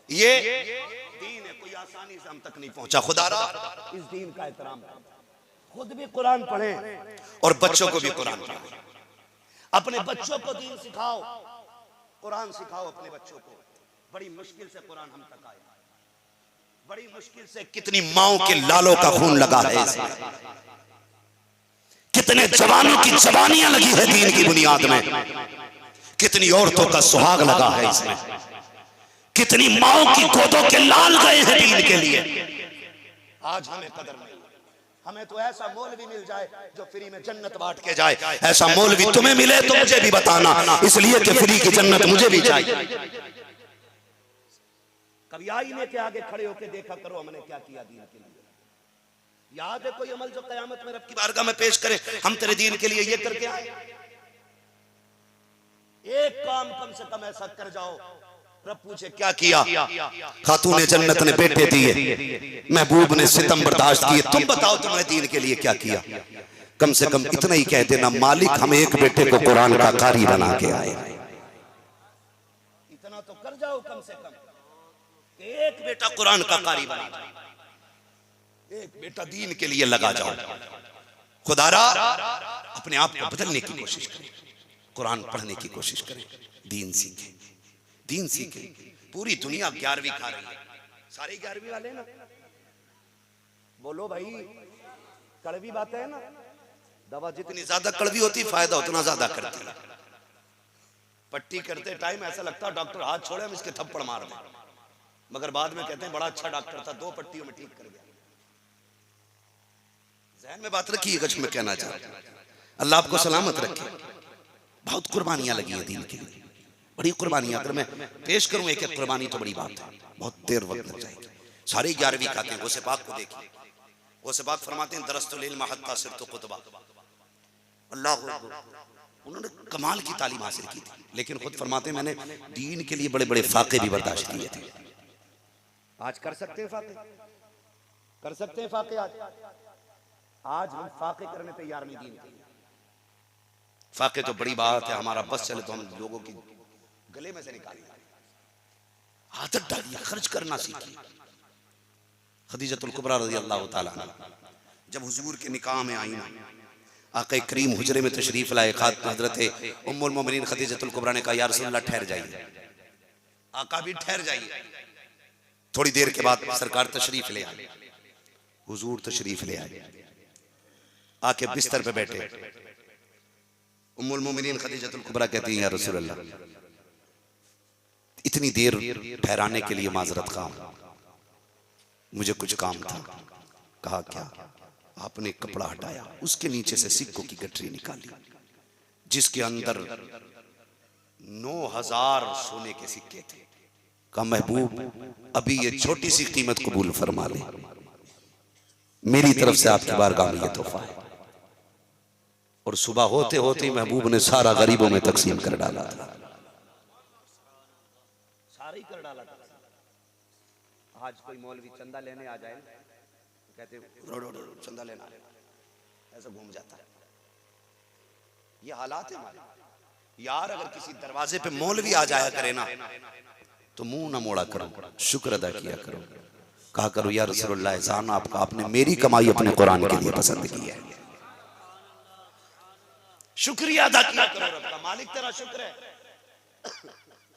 ये दीन है, कोई आसानी से हम तक नहीं पहुंचा। खुदारा इस दीन का एहतराम करें, खुद भी कुरान पढ़ें और बच्चों को भी कुरान पढ़ाएं। अपने बच्चों को दीन सिखाओ, कुरान सिखाओ अपने बच्चों को। बड़ी मुश्किल से कुरान हम तक आया, बड़ी मुश्किल से। कितनी माओं के लालों का खून लगा है इसमें, कितने जवानों की जवानियां लगी है दीन की बुनियाद में, कितनी औरतों का सुहाग लगा है इसमें, कितनी माओं की गोदों के लाल गए हैं दीन के लिए। आज हमें कदर नहीं, हमें तो ऐसा मौलवी मिल जाए जो फ्री में जन्नत बांट के जाए। ऐसा मौलवी तुम्हें मिले तो मुझे भी बताना, इसलिए कि फ्री की जन्नत मुझे भी चाहिए। कभी आईने के आगे खड़े होकर देखा करो हमने क्या किया दीन के लिए। याद है कोई अमल जो कयामत में रब की बारगाह में पेश करे, हम तेरे दीन के लिए ये करके आए? एक काम कम से कम ऐसा कर जाओ, रब पूछे क्या किया? खातून जन्नत ने बेटे दिए, महबूब ने सितम बर्दाश्त किए, तुम बताओ तुमने दीन के लिए क्या किया? कम से कम इतना ही कह देना, मालिक हम एक बेटे को कुरान का कारी बना के आए। इतना तो कर जाओ कम से कम, एक बेटा कुरान का कारी बना, एक बेटा दीन के लिए लगा जाओ। खुदारा अपने आप को बदलने की कोशिश करें, कुरान पढ़ने की कोशिश करें, दीन सीखें, दीन सीखें। पूरी दुनिया 11वीं खा रही है, सारे 11वीं वाले ना, बोलो भाई, कड़वी बात है ना। दवा जितनी ज्यादा कड़वी होती फायदा उतना ज्यादा करती है। पट्टी करते टाइम ऐसा लगता है डॉक्टर हाथ छोड़े हम इसके थप्पड़ मार दें, मगर बाद में कहते हैं बड़ा अच्छा डॉक्टर था, 2 पट्टियों में ठीक कर गया। ज़हन में बात रखिए कुछ मैं कहना चाहता हूं। अल्लाह आपको सलामत रखे। बहुत कुर्बानियां लगी हैं दीन के लिए, बड़ी कुर्बानियां। अगर मैं पेश करूं एक एक कुर्बानी तो बड़ी बात है, बहुत देर वक्त लग जाएगी। सारे 11वीं खाते हैं। गौसे पाक को देखिए, गौसे पाक फरमाते हैं दरस्तुल इल्म हत्ता सिरतु कुतबा। अल्लाह उन्होंने कमाल की तालीम हासिल की थी, लेकिन खुद फरमाते हैं मैंने दीन के लिए बड़े बड़े फाके भी बर्दाश्त किए थे। आज कर सकते हैं फाके, कर सकते हैं फाके। आज हम फाके करने तैयार नहीं दीन के लिए। फाके तो बड़ी बात है, हमारा बस चले तो हम लोगों की गले में से निकालिए। आदत डालिए, खर्च करना सीखिए। खदीजतुल कुबरा रज़ी अल्लाह ताला जब हुजूर के निकाह में आई ना, आक़ा करीम हुजरे में तशरीफ लाए। हज़रत उम्मुल मोमिनीन खदीजतुल कुबरा ने कहा या रसूलल्लाह ठहर जाइए। आका भी ठहर जाइए। थोड़ी देर के बाद सरकार तशरीफ ले आए, हुजूर तशरीफ ले आए, आके बिस्तर पे बैठे। उम्मुल मोमिनीन खदीजतुल कुबरा कहती हैं या रसूलल्लाह इतनी देर ठहराने के लिए माजरत खां, मुझे कुछ काम था। कहा क्या? आपने कपड़ा हटाया, उसके नीचे से सिक्कों की गठरी निकाली जिसके अंदर 9000 सोने के सिक्के थे। कहा महबूब अभी ये छोटी सी कीमत कबूल फरमा ले, मेरी तरफ से आपकी बारगाह में ये तोहफा है। और सुबह होते होते ही महबूब ने सारा गरीबों में तकसीम कर डाला था, सारा ही कर डाला था। आज कोई मौलवी चंदा लेने आ जाए तो कहते चंदा लेना, ऐसा घूम जाता है। ये हालात है हमारे। यार अगर किसी दरवाजे पे मौलवी आ जाया करे ना तो मुंह ना मोड़ा करो, शुक्र अदा किया करो, कहा करो या रसूलुल्लाह एहसान आपका, आपने मेरी कमाई अपने कुरान के लिए पसंद की है, शुक्रिया अदा किया करो रब का, मालिक तेरा शुक्र है,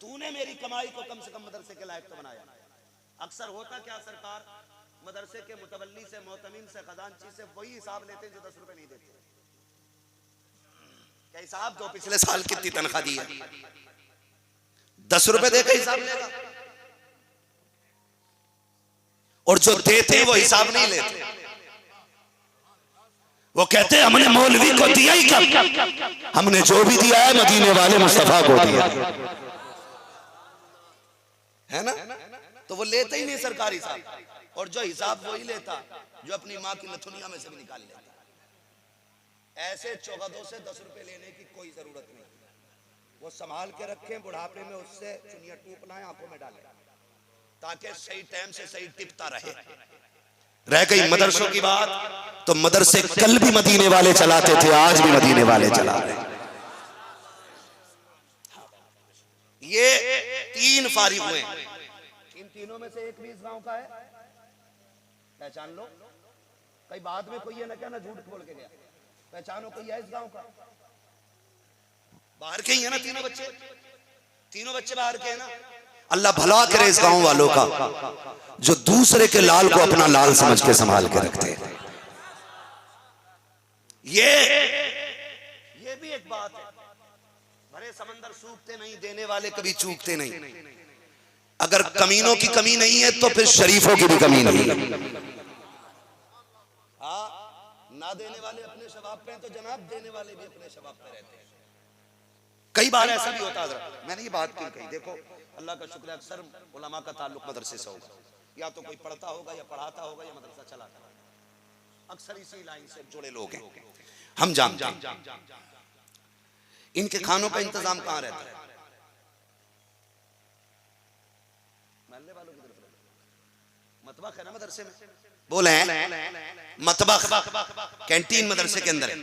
तूने मेरी कमाई को कम से कम मदरसे के लायक तो बनाया। अक्सर होता क्या सरकार, मदरसे के मुतवल्ली से, मोहतमिम से, खजांची से वही हिसाब लेते जो 10 रुपए नहीं देते। क्या हिसाब दो पिछले साल कितनी तनख्वाह दी है, 10 रुपए देकर हिसाब लेगा। और जो देते वो हिसाब नहीं लेते, वो कहते हमने मौलवी को दिया ही कब, हमने जो भी दिया है मदीने वाले मुस्तफा को दिया है ना। तो वो लेते ही नहीं सरकारी हिसाब, और जो हिसाब वही लेता जो अपनी माँ की नथुनिया में से भी निकाल लेता। ऐसे चौगदों से 10 रुपए लेने की कोई जरूरत नहीं, वो संभाल के रखें, बुढ़ापे में उससे चुनिया टूप लाएं, आंखों में डालें, ताकि सही टाइम से सही टिपता रहे। रह गई मदरसों की बात, तो मदरसे कल भी मदीने वाले चलाते थे, आज भी मदीने वाले चला रहे। ये 3 फारिग हुए, इन तीनों में से एक भी इस गांव का है, पहचान लो। कई बाद में कोई ये ना कहना झूठ बोल के गया, पहचानो कोई है इस गांव का। बाहर के ही है ना तीनों बच्चे बाहर के हैं ना। अल्लाह भला करे इस गांव वालों का जो दूसरे के लाल को अपना लाल समझ के संभाल के रखते हैं। ये भी एक बात है, भरे समंदर सूखते नहीं, देने वाले कभी चूकते नहीं। अगर कमीनों की कमी नहीं है तो फिर शरीफों की भी कमी नहीं है। हाँ, ना देने वाले अपने शबाब पे हैं तो जनाब देने वाले भी अपने शबाब पे रहते हैं। कई बार ऐसा भी होता है, मैंने ये बात क्यों कही, देखो अल्लाह का शुक्र है अक्सर उलमा का ताल्लुक मदरसे से होगा, या तो कोई पढ़ता होगा या पढ़ाता होगा या मदरसा चलाता होगा, अक्सर इसी लाइन से जुड़े लोग हैं। हम जानते हैं इनके खानों का इंतजाम कहाँ रहता है, महल्ले वालों की तरफ मतबख है ना मदरसे में, बोले हैं मतबख कैंटीन मदरसे के अंदर है,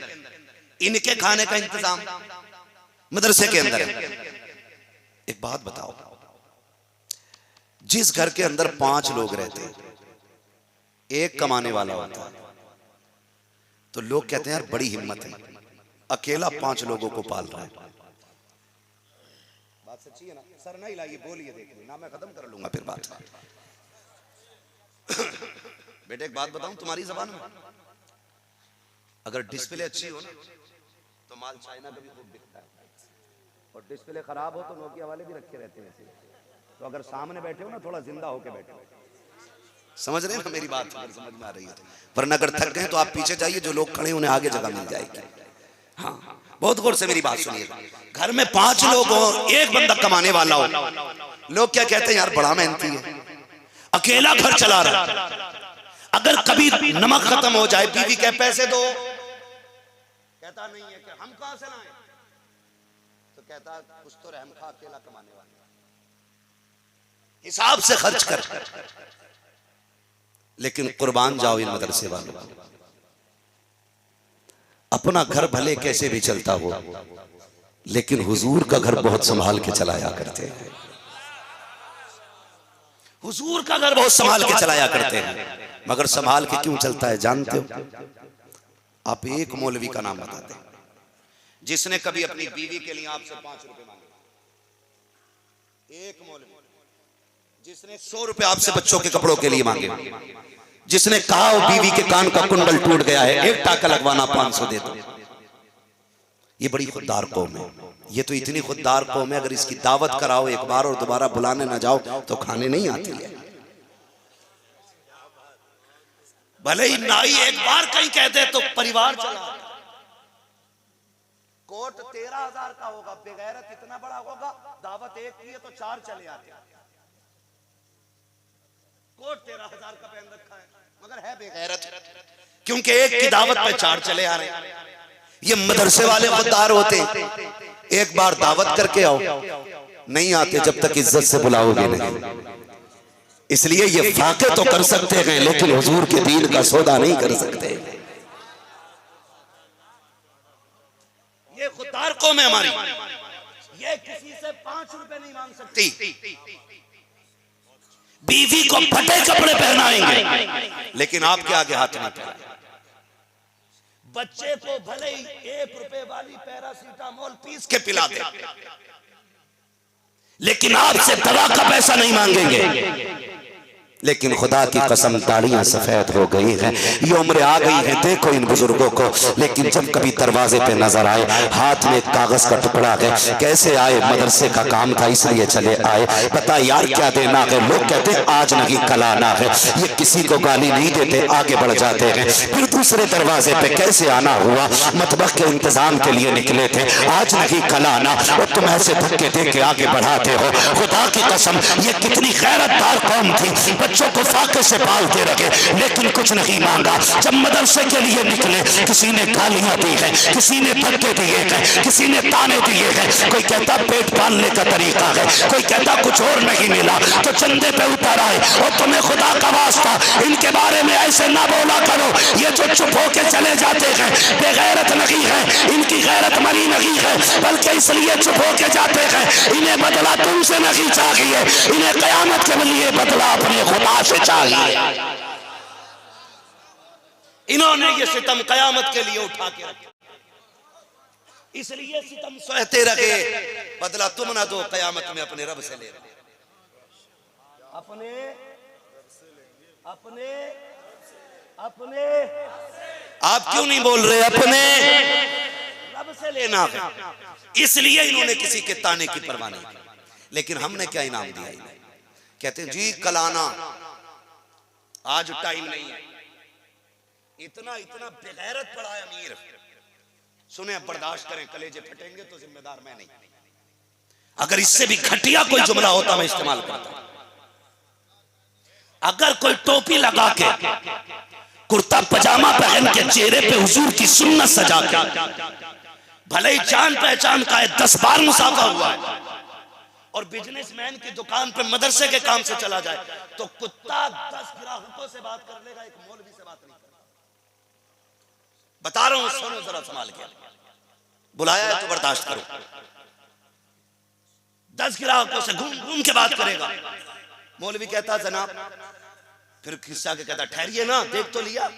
इनके खाने का इंतजाम मदरसे के अंदर है। एक बात बताओ, जिस घर के अंदर 5 लोग रहते हैं, एक कमाने वाला होता है, तो लोग कहते हैं यार बड़ी हिम्मत है, अकेला 5 लोगों को पाल रहा है। बात सच्ची है ना, सर नहीं लाइए, बोलिए, देखिए ना, मैं खत्म कर लूंगा फिर बात। बेटे एक बात बताऊं तुम्हारी जबान में, अगर डिस्प्ले अच्छी हो ना तो माल चाइना का भी खूब बिकता है, और डिस्प्ले खराब हो तो नोकिया वाले भी रखे रहते हैं। तो अगर सामने बैठे हो ना थोड़ा जिंदा होके बैठो, समझ रहे हैं ना मेरी बात, अगर समझ में आ रही है तो। वरना अगर थक गए तो आप पीछे जाइए, जो लोग खड़े उन्हें आगे जगह मिल जाएगी। हाँ, बहुत गौर से मेरी बात सुनिएगा। घर में 5 लोग हो, एक बंदा कमाने वाला हो, लोग क्या कहते हैं यार बड़ा मेहनती है, अकेला घर चला रहा है, अगर कभी नमक खत्म हो जाए बीवी के पैसे दो, कहता नहीं है कि हम कहां से लाएं, तो कहता कुछ तो रहम खा, अकेला कमाने वाला, हिसाब से खर्च कर। लेकिन कुर्बान जाओ इन मदरसे वालों, अपना घर भले कैसे भी चलता हो, लेकिन हुजूर का घर बहुत संभाल के चलाया करते हैं। हुजूर का घर बहुत संभाल के चलाया करते हैं। मगर संभाल के क्यों चलता है जानते हो? आप एक मौलवी का नाम बताते हैं जिसने कभी अपनी बीवी के लिए आपसे 5 रुपए मांगे, एक मौलवी जिसने 100 रुपए आपसे बच्चों के कपड़ों के लिए मांगे, जिसने कहा बीवी के कान का कुंडल टूट गया है, एक टाका लगवाना 500 दे दो। ये बड़ी खुददार कौम है, ये तो इतनी खुददार कौम है, अगर इसकी दावत कराओ एक बार और दोबारा बुलाने ना जाओ तो खाने नहीं आती है। भले ही नाई एक बार कहीं कह दे तो परिवार चला। कोट 13,000 का होगा, बेगैरत इतना बड़ा होगा, दावत एक की है तो 4 चले आते। कोट 13,000 का पहन रखा है, मगर है बेगैरत, क्योंकि एक की दावत पे 4 चले आ रहे हैं। ये मदरसे वाले खुददार होते, एक बार दावत करके आओ, नहीं आते जब तक इज्जत से बुलाओगे नहीं। इसलिए ये फाके तो कर सकते हैं, लेकिन हुजूर के दीन का सौदा नहीं कर सकते। ये खुददार कौम है हमारी, ये किसी से 5 रुपए नहीं मांग सकती। बीवी को फटे कपड़े पहनाएंगे, लेकिन आपके आगे हाथ नहीं फैलाएंगे। बच्चे को भले ही 1 रुपए वाली पैरासीटामोल पीस के पिला दे, लेकिन आपसे दवा का पैसा नहीं मांगेंगे। लेकिन खुदा की कसम दाढ़ियां सफेद हो गई हैं, ये उम्र आ गई है, देखो इन बुजुर्गों को। लेकिन जब कभी दरवाजे पे नजर आए, हाथ में कागज का टुकड़ा है, कैसे आए, मदरसे का काम था इसलिए चले आए, पता यार क्या देना है। लोग कहते हैं आज नहीं कल आना है, ये किसी को गाली नहीं देते, आगे बढ़ जाते हैं। फिर दूसरे दरवाजे पे कैसे आना हुआ, मतबख के इंतजाम के लिए निकले थे, आज नहीं कल आना, और तुम ऐसे धक्के दे के आगे बढ़ाते हो। खुदा की कसम ये कितनी गैरतदार कौम थी, बच्चों को फाके से पालते रखे, लेकिन कुछ नहीं मांगा। जब मदरसे के लिए निकले, किसी ने गालियां दी है, किसी ने धक्के दिए हैं, किसी ने ताने दिए हैं। कोई कहता पेट पालने का तरीका है, कोई कहता कुछ और नहीं मिला तो चंदे पे उतर आए। और तुम्हें खुदा का वास्ता इनके बारे में ऐसे ना बोला करो, ये जो चुप होके चले जाते हैं बेगैरत नहीं है, इनकी गैरत मरी नहीं है, बल्कि इसलिए चुप होके जाते हैं इन्हें बदला तुमसे नहीं चाहिए, इन्हें कयामत के लिए बदला अपने खुदा से चाहिए। इन्होंने ये सितम कयामत के लिए उठा के रखा, इसलिए सितम सहते रहे, बदला तुम ना दो, कयामत में अपने रब से ले अपने अपने अपने आप क्यों नहीं बोल रहे, अपने रब से लेना है। इसलिए इन्होंने किसी के ताने की परवाह नहीं की। लेकिन हमने क्या इनाम दिया इन्हें, कहते हैं जी कल आना, आज टाइम नहीं है। इतना इतना बेगैरत पड़ा है अमीर, सुने बर्दाश्त करें, कलेजे फटेंगे तो जिम्मेदार मैं नहीं। अगर इससे भी घटिया कोई जुमला होता मैं इस्तेमाल करता। अगर कोई टोपी लगा के, कुर्ता पजामा पहन के, चेहरे पे हुजूर की सुन्नत सजा के, भले ही जान पहचान का है, 10 बार मुसाफा हुआ है, और बिजनेसमैन की दुकान पे मदरसे के काम से चला जाए, तो कुत्ता 10 ग्राहकों से बात कर लेगा, एक मौलवी से बात नहीं करेगा। बता रहा हूं, सुनो जरा संभाल के, बुलाया है तो बर्दाश्त करो। 10 ग्राहकों से घूम घूम के बात करेगा। मौलवी कहता जनाब, फिर किस्सा के कहता ठहरिए ना, देख तो लिया,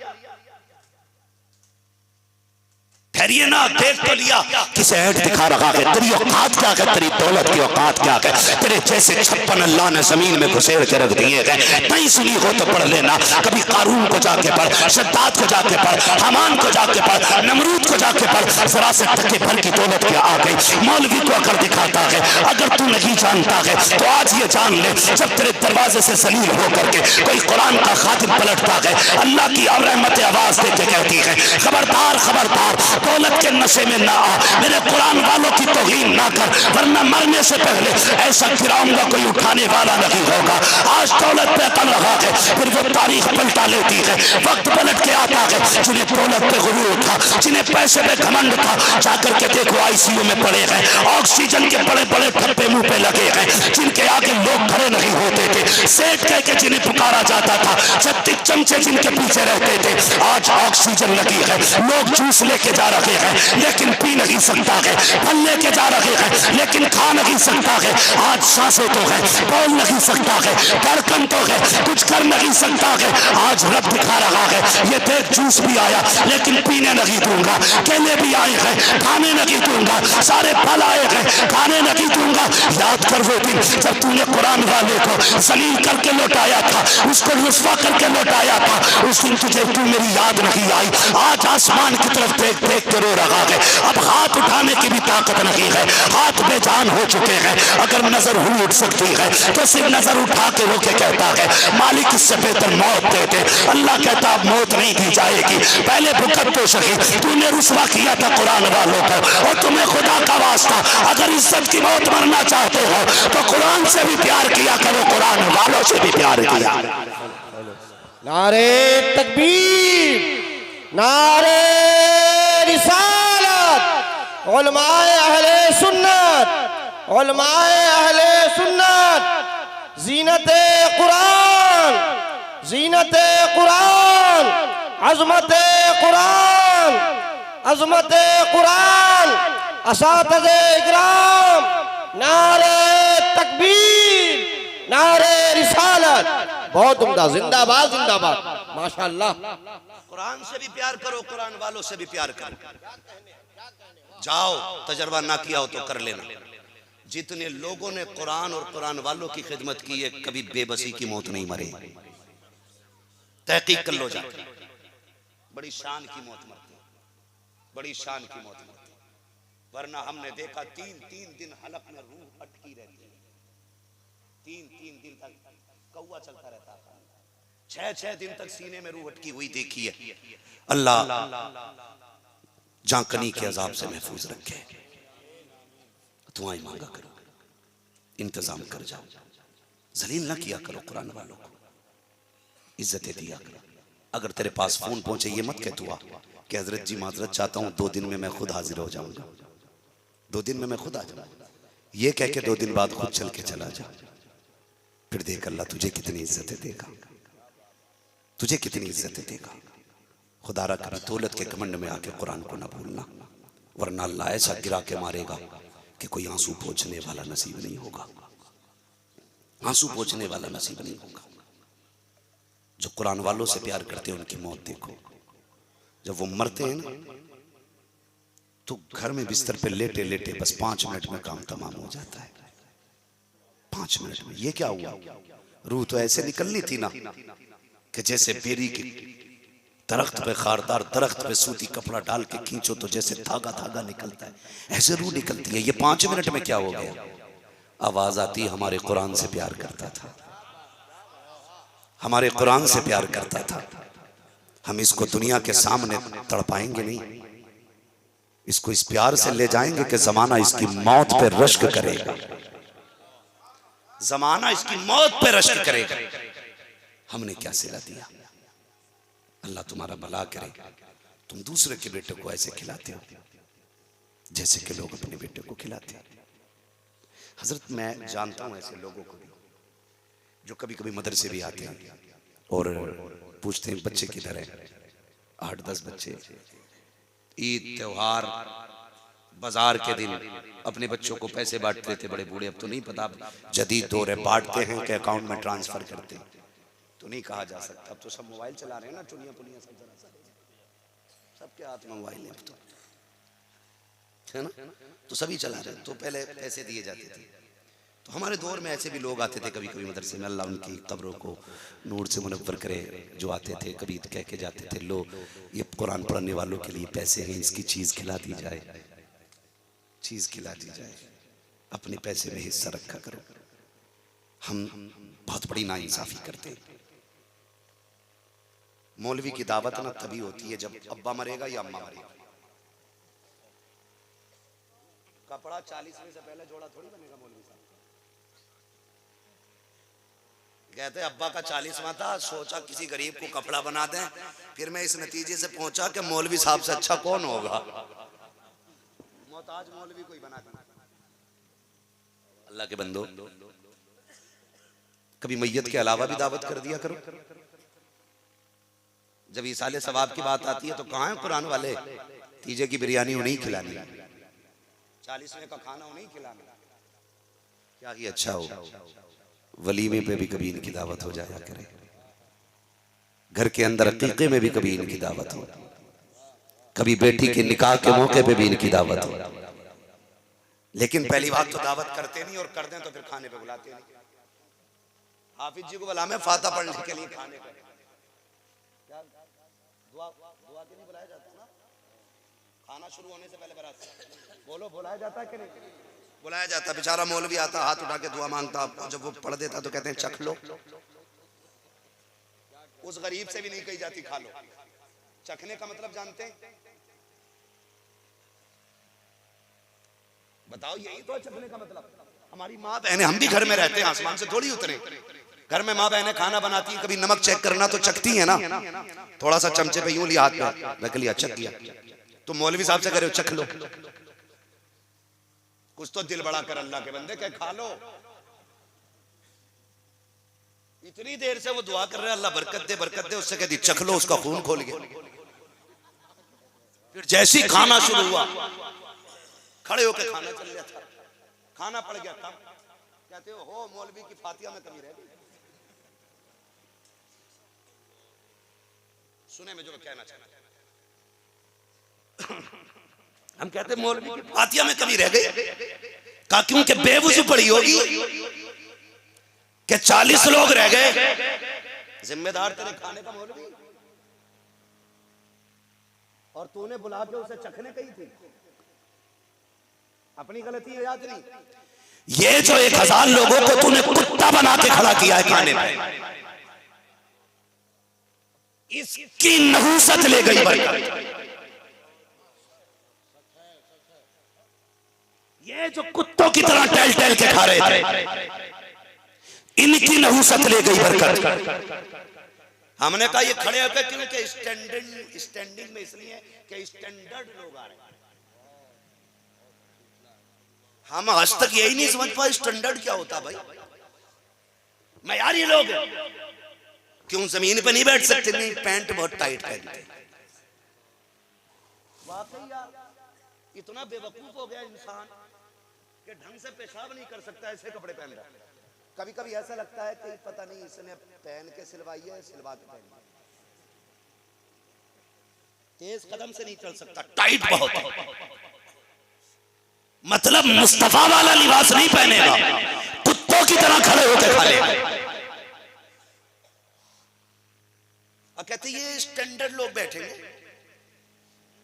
ठहरिए ना, देख तो लिया। किसे ऐड दिखा रहा है, तेरी औकात क्या है, तेरी दौलत की औकात क्या है, तेरे जैसे 56 अल्लाह ने जमीन में घुसेड़ के रख दिए हैं। नहीं सुनी हो तो पढ़ लेना, कभी कारून को जाके पढ़, शद्दाद को जाके पढ़, हमान को जाके पढ़, नमरूद को जाके पढ़। जरा से टके भर की दौलत क्या आ गई। मौलवी को अगर दिखाता है, अगर तू नहीं जानता है तो आज ये जान ले, जब तेरे दरवाजे से सलील होकर के कोई कुरान का खातिम पलटता है, अल्लाह की रहमत आवाज देके कहती है खबरदार खबरदार, दौलत के नशे में ना आ, मेरे कुरान वालों की तौहीन ना कर, वरना मरने से पहले ऐसा गिराऊंगा कोई उठाने वाला नहीं होगा। आज दौलत पे अकल रहा है, फिर वो तारीख पलटा लेती है, वक्त पलट के आता है। जिन्हें दौलत पे गुरूर था, जिन्हें पैसे पे घमंड था, जाकर के देखो आईसीयू में पड़े हैं, ऑक्सीजन के बड़े बड़े ठप्पे मुंह पे लगे हैं, जिनके आगे लोग खड़े नहीं होते थे, सेठ कह के जिन्हें पुकारा जाता था, 36 चमचे जिनके पीछे रहते थे, आज ऑक्सीजन लगी है, लोग जूस लेके जा रहे हैं लेकिन पी नहीं सकता है, फल लेके जा रहे हैं लेकिन खा नहीं सकता है। आज सांसें तो है, बोल नहीं सकता है, धड़कन तो है, कुछ कर नहीं सकता है। आज रब दिखा रहा है, ये देख जूस भी आया लेकिन पीने नहीं दूंगा, केले भी आए हैं खाने नहीं दूंगा, सारे फल आए हैं खाने नहीं दूंगा। याद कर वो दिन जब तूने कुरान वाले को जलील करके लौटाया था, उसको रुस्वा करके लौटाया था, उस दिन तुझे तू मेरी याद नहीं आई। आज आसमान की तरफ देख देख के रो रहा है, अब हाथ उठाने की भी ताकत नहीं है, हाथ बेजान हो चुके हैं। अगर नजर हुई उठ सकती है तो सिर्फ नजर उठा के वो क्या कहता है, मालिक इससे बेहतर मौत दे दे। अल्लाह कहता अब मौत नहीं दी जाएगी, पहले भुगत तो सही। तूने रुस्वा किया था कुरान वालों को, और तुम्हें खुदा का वास्ता अगर इज्जत की मौत मरना चाहते हो तो कुरान से भी प्यार किया करो, कुरान वालों से भी प्यार किया। नारे तकबीर, नारे रिसालत, उलमाए अहले सुन्नत, उलमाए अहले सुन्नत, जीनते कुरान, जीनते कुरान, अज़मते कुरान, अज़मते कुरान, असातिज़े इकराम, नारे तकबीर, नारे रिसालत। बहुत उम्दा, जिंदाबाद जिंदाबाद, माशाअल्लाह। कुरान से भी प्यार करो, कुरान वालों से भी प्यार करो। जाओ, तजर्बा ना किया हो तो कर लेना। जितने लोगों ने कुरान और कुरान वालों की खिदमत की है, कभी बेबसी की मौत नहीं मरे। तहकीक कर लो जाकर, बड़ी शान की मौत मरती, बड़ी शान की मौत मरती। वरना हमने देखा 3-3 दिन हलक में रूह अटकी रहती है, 3-3 दिन तक कौवा चलता रहता है, 6-6 दिन तक सीने में रूह अटकी हुई देखी है। अल्लाह जांकनी के अजाब से महफूज रखे। दुआएं मांगा करो, इंतजाम कर जाओ, जलील ना किया करो, कुरान वालों को इज्जतें दिया करो। अगर तेरे पास फोन पहुंचे, ये मत कह दुआ कि हजरत जी माजरत चाहता हूं, 2 दिन में मैं खुद हाजिर हो जाऊंगा, 2 दिन में मैं खुद आ जाऊंगा। ये कह के 2 दिन बाद खुद चल के चला जा, फिर देख अल्लाह तुझे कितनी इज्जतें देगा, तुझे कितनी इज्जतें देगा। खुदा रा कभी दौलत के घमंड में आके कुरान को ना भूलना, वरना अल्लाह ऐसा गिरा के मारेगा कि कोई आंसू पोंछने वाला नसीब नहीं होगा, आंसू पोंछने वाला नसीब नहीं होगा। जो कुरान वालों से प्यार करते हैं उनकी मौत देखो, जब वो मरते हैं ना तो घर में बिस्तर पे लेटे लेटे बस 5 मिनट में काम तमाम हो जाता है, 5 मिनट में। ये क्या हुआ? रूह तो ऐसे निकलनी थी ना कि जैसे बेरी की दरख्त पे, खारदार दरख्त पे सूती कपड़ा डाल के खींचो तो जैसे धागा धागा निकलता है, ऐसे रूह निकलती है। ये 5 मिनट में क्या हो गया? आवाज आती हमारे कुरान से प्यार करता था, हमारे कुरान से प्यार करता था। हम इसको दुनिया के सामने तड़पाएंगे नहीं, इसको इस प्यार से ले जाएंगे कि जमाना इसकी मौत पे रश्क करेगा, जमाना इसकी मौत पे रश्क करेगा। हमने क्या सिला दिया? अल्लाह तुम्हारा भला करे। तुम दूसरे के बेटे को ऐसे खिलाते हो जैसे कि लोग अपने बेटे को खिलाते हैं। हजरत मैं जानता हूं ऐसे लोगों को भी जो कभी कभी मदरसे भी आते हैं और पूछते हैं बच्चे किधर है, 8-10 बच्चे। ईद त्योहार बाजार के दिन अपने बच्चों को पैसे बांटते थे बड़े बूढ़े, अब तो नहीं पता, जदीद दौर है, बांटते हैं कि अकाउंट में ट्रांसफर करते हैं, तो नहीं कहा जा सकता। अब तो सब मोबाइल चला रहे हैं ना, चुनिया पुनिया सब, जरा सबके हाथ में मोबाइल है तो, है ना, तो सभी चला रहे हैं। तो पहले पैसे दिए जाते थे, तो हमारे दौर में ऐसे भी लोग आते थे कभी कभी मदरसे में, अल्लाह उनकी कब्रों को नूर से मुनव्वर करे, जो आते थे कभी कह के जाते थे, लो ये कुरान पढ़ने वालों के लिए पैसे हैं, इसकी चीज़ खिला दी जाए, चीज़ खिला दी जाए, अपने पैसे में हिस्सा रखा करो। हम बहुत बड़ी नाइंसाफ़ी करते हैं। मौलवी की दावत ना तभी होती है जब अब्बा मरेगा या अम्मा मरेगा। कपड़ा 40वें से पहले जोड़ा थोड़ी बनेगा मौलवी साहब। कहते अब्बा का 40वां था, सोचा किसी गरीब को कपड़ा बना दें, फिर मैं इस नतीजे से पहुंचा कि मौलवी साहब से अच्छा कौन होगा, मोहताज मौलवी को ही बना दें। अल्लाह के बंदो, कभी मैयत के अलावा भी दावत कर दिया करो। जब इसाले सवाब की बात आती है तो कहाँ है कुरान वाले? तीजे की बिरयानी उन्हें खिलानी, 40वें का खाना उन्हें खिलाना, क्या ही अच्छा हो। वलीमे पे भी कभी इनकी दावत हो जाया करे, घर के अंदर अकीके में भी कभी इनकी दावत हो, कभी बेटी के निकाह के मौके पे भी इनकी दावत हो। लेकिन पहली बात तो दावत करते नहीं, और कर दें तो फिर खाने पे बुलाते नहीं। हाफिज जी को बुला में फाता पढ़ने के लिए खाने पे, क्या दुआ के लिए बुलाया जाता है ना, खाना शुरू होने से पहले बारात बोलो बुलाया जाता है कि नहीं? बुलाया जाता। बेचारा मौलवी आता, हाथ उठा के दुआ मांगता, जब वो पढ़ देता तो कहते हैं चख लो। उस गरीब से भी नहीं कही जाती खा लो। चखने का मतलब जानते हैं? बताओ, यही तो चखने का मतलब। हमारी माँ बहनें, हम भी घर में रहते हैं, आसमान से थोड़ी उतरे। घर में माँ बहनें खाना बनाती है, कभी नमक चेक करना तो चखती है ना, थोड़ा सा चमचे पे यूं लिया, हाथ में रख लिया, चख लिया। तो मौलवी साहब से कह रहे हो चख लो, कुछ तो दिल बड़ा कर अल्लाह के बंदे, कह खा लो। इतनी देर से वो दुआ कर रहे हैं अल्लाह बरकत दे, उससे कह दी चख लो, उसका खून खोल गया। फिर जैसे ही खाना शुरू हुआ, खड़े होकर खाना चल गया था, खाना पड़ गया कम। कहते हो मौलवी की फातिहा में कमी रह गई। सुने में जो कहना चाहता, हम कहते मौलवी की फातिहा में कमी रह गई। कहा क्योंकि बेवजू पड़ी होगी कि 40 लोग रह गए, जिम्मेदार तेरे खाने का मौलवी, और तूने बुला के उसे चखने कही थी। अपनी गलती है याद नहीं। ये जो 1000 लोगों को तूने कुत्ता बना के खड़ा किया है खाने में, इसकी नहुसत ले गई बरकत। ये जो कुत्तों की तरह टहल टहल के खा रहे थे, इनकी नहुसत ले गई बरकत। हमने कहा ये खड़े होकर क्योंकि स्टैंडिंग में इसलिए कि स्टैंडर्ड लोग आ रहे हैं। हम आज तक यही नहीं समझ पाए स्टैंडर्ड क्या होता भाई। मैं यार ये लोग क्यों जमीन पे नहीं बैठ सकते? नहीं, पैंट बहुत टाइट पहनते। वाकई यार इतना बेवकूफ हो गया इंसान कि ढंग से पेशाब नहीं कर सकता, ऐसे कपड़े पहन रहा है। कभी कभी ऐसा लगता है कि पता नहीं इसने पहन के सिलवाई है, सिलवा के पहन। तेज कदम से नहीं चल सकता, टाइट बहुत है। मतलब मुस्तफा वाला लिबास नहीं पहनेगा, कुत्तों की तरह खड़े होकर खा लेगा। और कहते ये स्टैंडर्ड लोग बैठेंगे,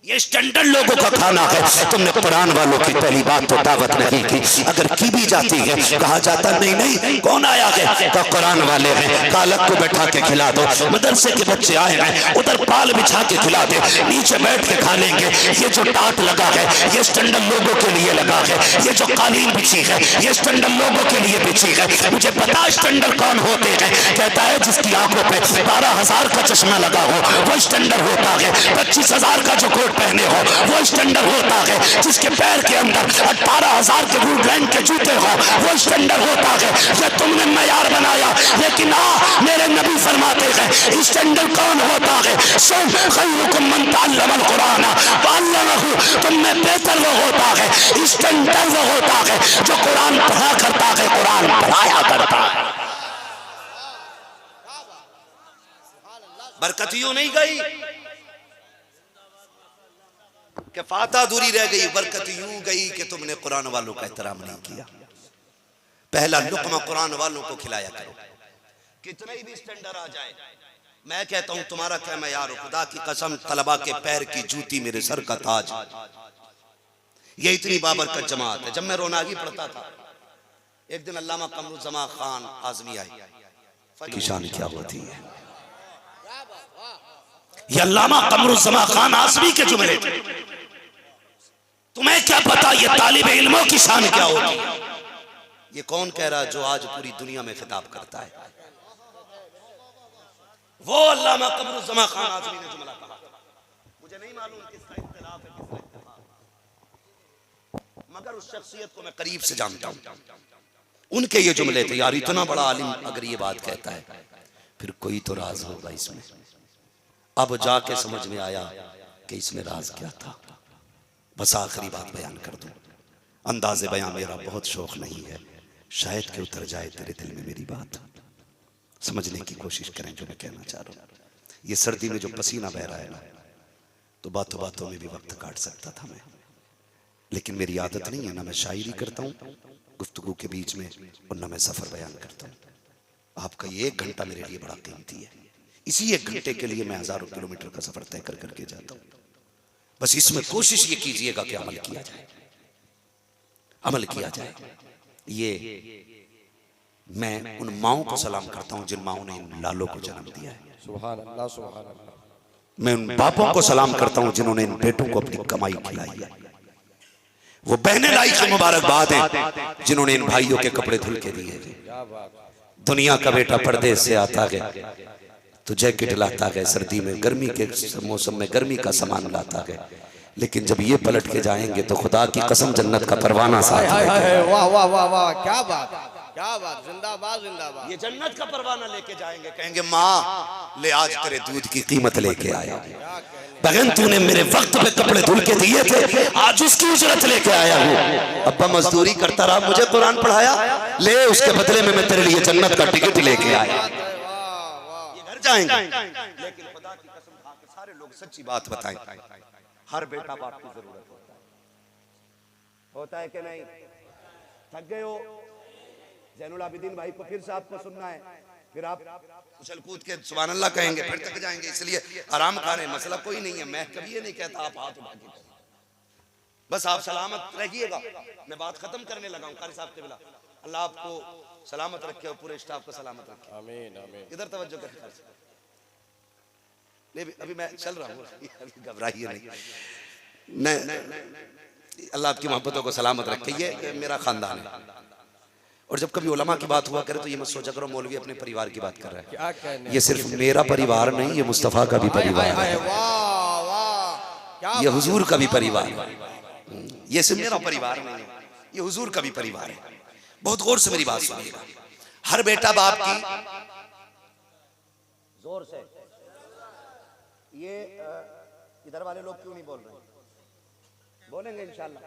ये स्टैंडर्ड लोगों का खाना है। तुमने कुरान वालों की पहली बात तो दावत नहीं की, अगर की भी जाती है कहा जाता नहीं कौन आया है, तो कुरान वाले हैं, कालक को बैठा के खिला दो। मदरसे के बच्चे आए हैं, उधर पाल बिछा के खिला दे, नीचे बैठ के खा लेंगे। ये जो टाट लगा है ये स्टैंडर्ड लोगों के लिए लगा है, ये जो कालीन बिछी है ये स्टैंडर्ड लोगों के लिए बिछी है। मुझे पता स्टैंडर्ड कौन होते हैं, कहता है जिसकी आंखों पे 12,000 का चश्मा लगा हो वो स्टैंडर्ड होता है, 25,000 का जो पहने हो वो स्टैंडर्ड होता है, जिसके पैर के अंदर 18,000 के वुडलैंड के जूते हो वो स्टैंडर्ड होता है। ये तुमने मयार बनाया, लेकिन मेरे नबी फरमाते हैं स्टैंडर्ड कौन होता है? सुन, खैरुकुम मन तअल्लमल कुरान वअल्लमहु, तुम में बेहतर वो होता है, स्टैंडर्ड वो होता है जो कुरान पढ़ा करता है, कुरान पढ़ाया करता है। बरकत यूं नहीं गई कि फाता दूरी रह गई, बरकत यूं गई कि तुमने कुरान वालों का एहतराम नहीं किया। पहला लुकमा कुरान वालों को खिलाया करो, कितना ही भी स्टैंडर्ड आ जाए। मैं कहता हूं तुम्हारा क्या मैं यार, खुदा की कसम तलबा के पैर की जूती मेरे सर का ताज। ये इतनी बाबरकत जमात है। जब मैं रोनागी पढ़ता था, एक दिन अल्लामा कमरुज़्ज़मा खान आज़मी आए, की शान क्या होती है। ये अल्लामा कमरुज़्ज़मा खान आज़मी के जुमले थे। तुम्हें क्या पता ये तालिबे इल्मों की शान क्या होती है। ये कौन कह रहा है जो आज पूरी दुनिया में खिताब करता है? वो अल्लामा कमरुज़्ज़मा खान आज़मी ने जुमला कहा। मुझे नहीं मालूम किसका इख्तिलाफ है किसका इत्तेफाक, मगर उस शख्सियत को मैं करीब से जानता हूं। उनके ये जुमले थे। यार इतना बड़ा आलिम अगर ये बात कहता है फिर कोई तो राज होगा इसमें। अब जाके समझ में आया कि इसमें राज क्या था। बस आखिरी बात बयान कर दूं। अंदाज़े बयान मेरा बहुत शौक नहीं है, शायद कि उतर जाए तेरे दिल में मेरी बात। समझने की कोशिश करें जो मैं कहना चाह रहा हूं। ये सर्दी में जो पसीना बह रहा है ना, तो बातों बातों में भी वक्त काट सकता था मैं, लेकिन मेरी आदत नहीं है। ना मैं शायरी करता हूँ गुफ्तगू के बीच में, और ना मैं सफ़र बयान करता हूँ। आपका ये 1 घंटा मेरे लिए बड़ा कीमती है। इसी 1 घंटे के लिए मैं हज़ारों किलोमीटर का सफ़र तय कर करके जाता हूँ। बस इसमें कोशिश ये कीजिएगा कि अमल किया जाए, अमल किया जाए। ये मैं उन माओं को सलाम करता हूँ जिन माओं ने इन लालों को जन्म दिया है। सुभान अल्लाह, सुभान अल्लाह। मैं उन बापों को सलाम करता हूँ जिन्होंने इन बेटों को अपनी कमाई खिलाई है। वो बहनें लाई की मुबारकबाद है जिन्होंने इन भाइयों के कपड़े धुल के दिए। दुनिया का बेटा पर्दे से आता है तो जैकेट लाता है, सर्दी में गर्मी के मौसम में गर्मी का सामान लाता है, लेकिन जब ये पलट के जाएंगे तो खुदा की कसम जन्नत का परवाना साथ लेके, वाह वाह वाह वाह, क्या बात, क्या बात, जिंदाबाद जिंदाबाद। ये जन्नत का परवाना लेके जाएंगे, कहेंगे माँ ले आज तेरे दूध की कीमत लेके आया, बहन तूने मेरे वक्त पे कपड़े धुल के दिए थे, आज उसकी उजरत लेके आया हूँ। अब्बा मजदूरी करता रहा, मुझे कुरान पढ़ाया, ले उसके बदले में मैं तेरे लिए जन्नत का टिकट लेके आया। ये घर जाएंगे, लेकिन खुदा की कसम खा के सारे लोग सच्ची बात बताएं, हर बेटा बाप की जरूरत होता है कि नहीं? थक गए हो? जैनुल आबिदीन भाई को फिर से आपको सुनना है, फिर आप उछल कूद के सुभान अल्लाह कहेंगे, फिर थक जाएंगे, इसलिए आराम खा रहे, मसला कोई नहीं है। मैं कभी ये नहीं कहता आप हाथ उठा के, बस आप सलामत रहिएगा। मैं बात खत्म करने लगा हूँ। कारी साहब किबला, अल्लाह आपको सलामत रखे और पूरे स्टाफ को सलामत रखे, आमीन आमीन। इधर तवज्जो करें, अभी मैं चल रहा हूँ, घबराइए नहीं, अल्लाह आपकी मोहब्बतों को सलामत रखे। ये मेरा खानदान है, और जब कभी उलमा की बात हुआ करे तो ये मत सोचा करो मौलवी अपने परिवार की बात कर रहा है। ये सिर्फ मेरा परिवार नहीं, ये मुस्तफ़ा का भी परिवार है, ये हुजूर का भी परिवार है। ये सिर्फ मेरा परिवार नहीं है, ये हुजूर का भी परिवार है। बहुत गौर से मेरी बात सुनिएगा। हर बेटा बाप की, जोर से, ये इधर वाले लोग क्यों नहीं बोल रहे? बोलेंगे इंशाल्लाह।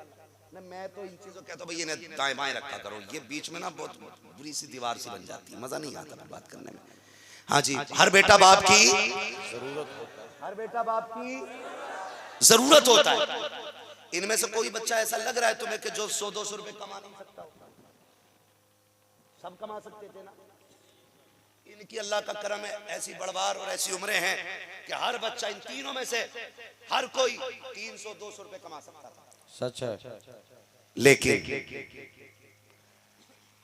ना मैं तो इन चीजों कहता हूँ भाई इन्हें दाएं बाएं रखा करो, ये बीच में ना बहुत बुरी सी दीवार सी बन जाती है, मजा नहीं आता फिर बात करने में। हाँ जी, हर बेटा बाप की जरूरत होता है, हर बेटा बाप की जरूरत होता है। इनमें से कोई बच्चा ऐसा लग रहा है तुम्हें कि जो 100-200 रुपए कमा नहीं सकता? सब कमा सकते थे ना। इनकी अल्लाह का करम है, ऐसी बड़वार और ऐसी उम्रें हैं कि हर बच्चा इन तीनों में से हर कोई 300-200 रुपए कमा सकता था। सच है। लेकिन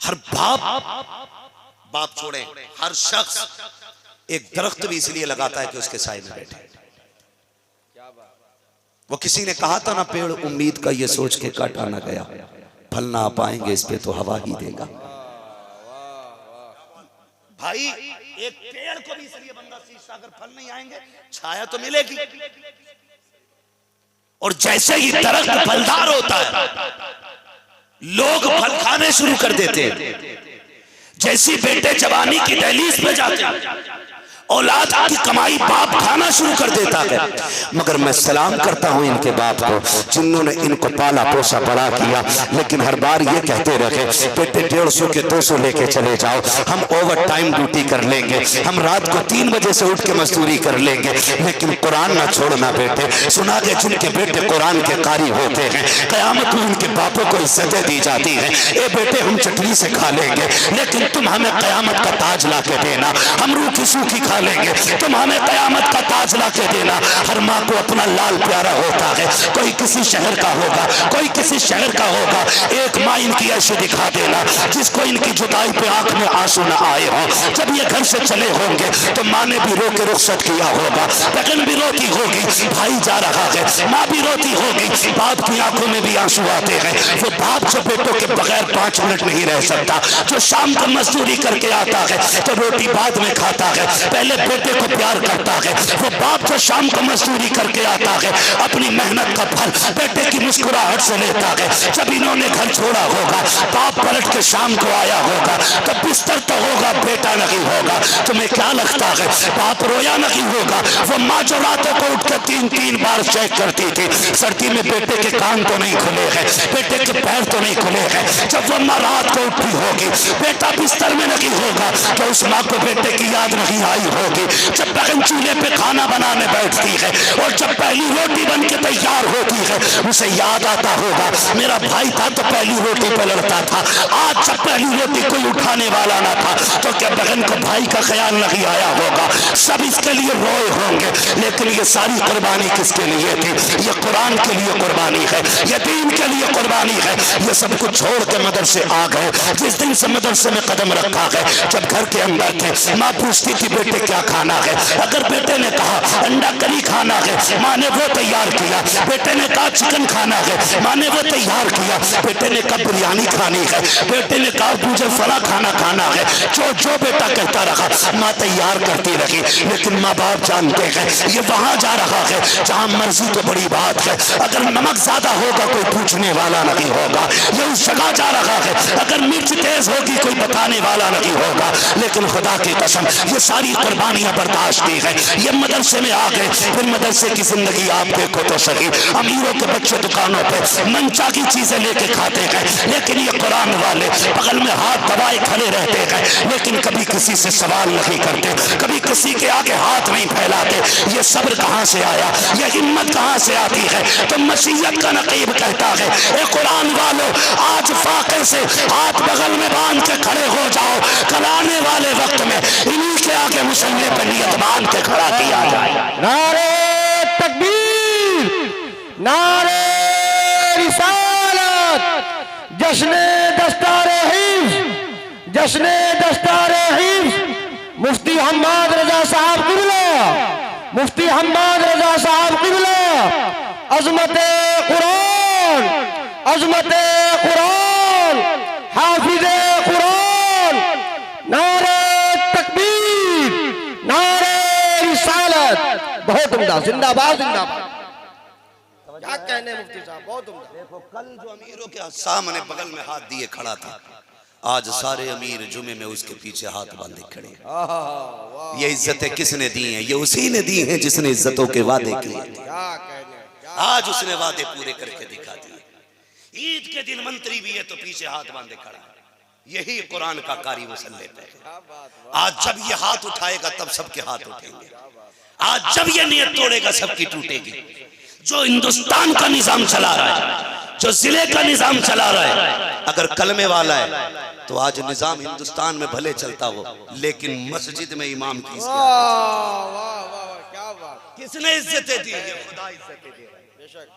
हर बाप छोड़े, हर शख्स एक दरख्त भी इसलिए लगाता है कि उसके साए में बैठे। वो किसी ने कहा था ना, पेड़ उम्मीद का ये सोच के काटा ना गया, फल ना आ पाएंगे इस पे तो हवा ही देगा। भाई एक पेड़ को भी इसलिए बंदा सींचता, अगर फल नहीं आएंगे छाया तो मिलेगी। और जैसे ही दरख्त फलदार होता है, लोग फल खाने शुरू कर देते हैं। जैसी बेटे जवानी की दहलीज पे जाते हैं, औलाद की कमाई बाप खाना शुरू कर देता है। मगर मैं सलाम करता हूं इनके बाप को, जिन्होंने इनको पाला पोसा बड़ा किया, लेकिन हर बार ये कहते रहे बेटे 150 के 200 लेके चले जाओ, हम ओवर टाइम ड्यूटी कर लेंगे, हम रात को 3 बजे से उठ के मजदूरी कर लेंगे, लेकिन कुरान ना छोड़ना बेटे। सुना के जिनके बेटे कुरान के कारी होते हैं, कयामत में उनके बापों को इज्जतें दी जाती हैं। ए बेटे हम चटनी से खा लेंगे, लेकिन तुम हमें कयामत का ताज ला के देना, हम रूखी सूखी खा लेंगे, तुम हमें कयामत का ताज ला के देना। हर माँ को अपना लाल प्यारा होता है, कोई किसी शहर का होगा, कोई किसी शहर का होगा। एक माँ इनकी ऐसी दिखा देना जिसको इनकी जुदाई पे आंख में आंसू न आए हो। जब ये घर से चले होंगे तो माँ ने भी रो के रुखसत किया होगा, बहन भी रोती होगी, भाई जा रहा है, माँ भी रोती होगी, बाप की आंखों में भी आंसू आते हैं। वो बाप जो बेटों के बगैर 5 मिनट नहीं रह सकता, जो शाम को मजदूरी करके आता है तो रोटी बाद में खाता है, पहले बेटे को प्यार करता है। वो बाप जो शाम को मजदूरी करके आता है, अपनी मेहनत का फल बेटे की मुस्कुराहट से लेता है। जब इन्होंने घर छोड़ा होगा, बाप पलट के शाम को आया होगा तो बिस्तर तो होगा, बेटा नहीं होगा। तुम्हें क्या लगता है बाप रोया नहीं होगा? वो माँ जो रातों को उठ कर 3-3 बार चेक करती थी, सर्दी में बेटे के कान तो नहीं खुले हैं, बेटे के पैर तो नहीं खुले हैं। जब वो माँ रात को उठी होगी, बेटा बिस्तर में नहीं होगा, तो उस माँ को बेटे की याद नहीं आई होगी। जब बहन चूल्हे पे खाना बनाने बैठती है और जब पहली रोटी बन के तैयार होती है, उसे याद आता होगा मेरा भाई था तो पहली रोटी पे लड़ता था, आज जब पहली रोटी कोई उठाने वाला ना था तो क्या बहन को भाई का ख्याल नहीं आया होगा? सब इसके लिए रोए होंगे, लेकिन ये सारी कुर्बानी किसके लिए थी? ये कुरान के लिए कुर्बानी है, ये दीन के लिए कुर्बानी है। ये सब कुछ छोड़ के मदरसे आ गए। जिस दिन से मदरसे में कदम रखा है, जब घर के अंदर थे, माँ पूछती थी बेटे क्या खाना है। अगर बेटे ने कहा अंडा करी खाना है, माँ ने वो तैयार किया। बेटे ने कहा चिकन खाना है, माँ ने वो तैयार किया। बेटे ने कहा बिरयानी खानी है, बेटे ने कहा मुझे फला खाना खाना है। जो जो बेटा कहता रहा माँ तैयार करती रही। लेकिन माँ बाप जानते हैं ये वहां जा रहा है जहां मर्जी तो बड़ी बात है, अगर नमक ज्यादा होगा कोई पूछने वाला नहीं होगा। ये उस जगह जा रहा है अगर मिर्च तेज होगी कोई बताने वाला नहीं होगा। लेकिन खुदा की कसम ये सारी कुर्बानियां बर्दाश्त की है। ये मदरसे में आ गए, फिर मदरसे की जिंदगी आप देखो तो सही। अमीरों के बच्चे दुकानों पे मनचा की चीजें लेके खाते हैं, लेकिन ये कुरान वाले बगल में हाथ दबाए खड़े रहते हैं, लेकिन कभी किसी से सवाल नहीं करते, कभी किसी के आगे हाथ नहीं फैलाते। ये सब्र कहां से आया, ये हिम्मत कहां से आती है। तो मसीहत का नकीब कहता है ए कुरान वालों, आज फाके से हाथ बगल में बांध के खड़े हो जाओ, कल आने वाले वक्त में इन्हीं के आगे मुसल्ले पर नियत बांध के खड़ा किया जाए। नारे तकबीर, नारे रिसालत, जश्ने दस्तारे हिफ्ज़, जश्ने दस्तारे हिफ्ज़। मुफ्ती हम्माद रजा साहब क़िबला, मुफ्ती हम्माद रजा साहब क़िबला, अज़मते कुरान, अज़मते कुरान, हाफिज़े कुरान। नारे तकबीर, नारे रिसालत। बहुत उम्दा, जिंदाबाद जिंदाबाद। क्या कहने मुफ्ती साहब, बहुत उम्दा। देखो कल जो अमीरों के सामने बगल में हाथ दिए खड़ा था, आज सारे अमीर जुमे में उसके पीछे हाथ बांधे खड़े। ये इज्जतें किसने दी हैं? ये उसी ने दी हैं जिसने इज्जतों के वादे किए। क्या कहने, आज उसने वादे पूरे करके दिखा दिए। ईद के दिन मंत्री भी है तो पीछे हाथ बांधे खड़ा। यही कुरान का कारी मुसल्ले पे है। आज जब ये हाथ उठाएगा तब सबके हाथ उठेंगे। आज जब ये नियत तोड़ेगा सबकी टूटेगी। जो हिंदुस्तान का निजाम चला रहा है, जो जिले का निजाम चला रहा है, अगर कलमे वाला है तो आज निजाम हिंदुस्तान में भले चलता हो, लेकिन मस्जिद में इमाम की क्या बात। किसने इज्जतें दी? खुदा इज्जतें दे रहा है। बेशक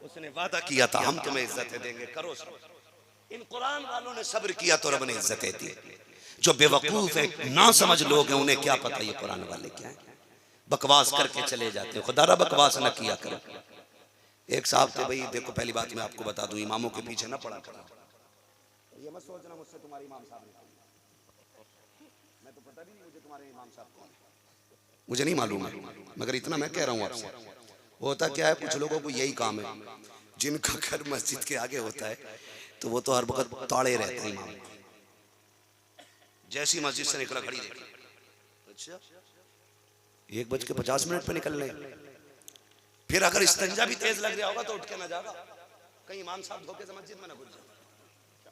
उसने वादा किया था हम तुम्हें इज्जतें देंगे, करो सब्र। इन कुरान वालों ने सब्र किया तो रब ने इज्जतें दी। जो बेवकूफ है ना समझ लोग हैं उन्हें क्या पता ये कुरान वाले क्या है, बकवास करके चले जाते हैं। खुदा बकवास न किया करो। एक साहब थे, भाई देखो पहली बात मैं आपको बता दूं, इमामों के पीछे ना पड़ा करो। ये मत सोचना मुझसे तुम्हारे इमाम साहब ने, मैं तो पता भी नहीं मुझे तुम्हारे इमाम साहब कौन है, मुझे नहीं मालूम है, मगर इतना मैं कह रहा हूँ आपसे। होता क्या है, कुछ लोगों को यही काम है, जिनका घर मस्जिद के आगे होता है तो वो तो हर वक्त ताड़े रहते हैं इमाम। जैसी मस्जिद से निकला खड़ी देखी, अच्छा 1:50 पे निकल ले। फिर अगर इस्तंजा भी तेज लग रहा होगा तो उठ के ना जागा, कहीं इमाम साहब धोखे से मस्जिद में ना घुस जाए।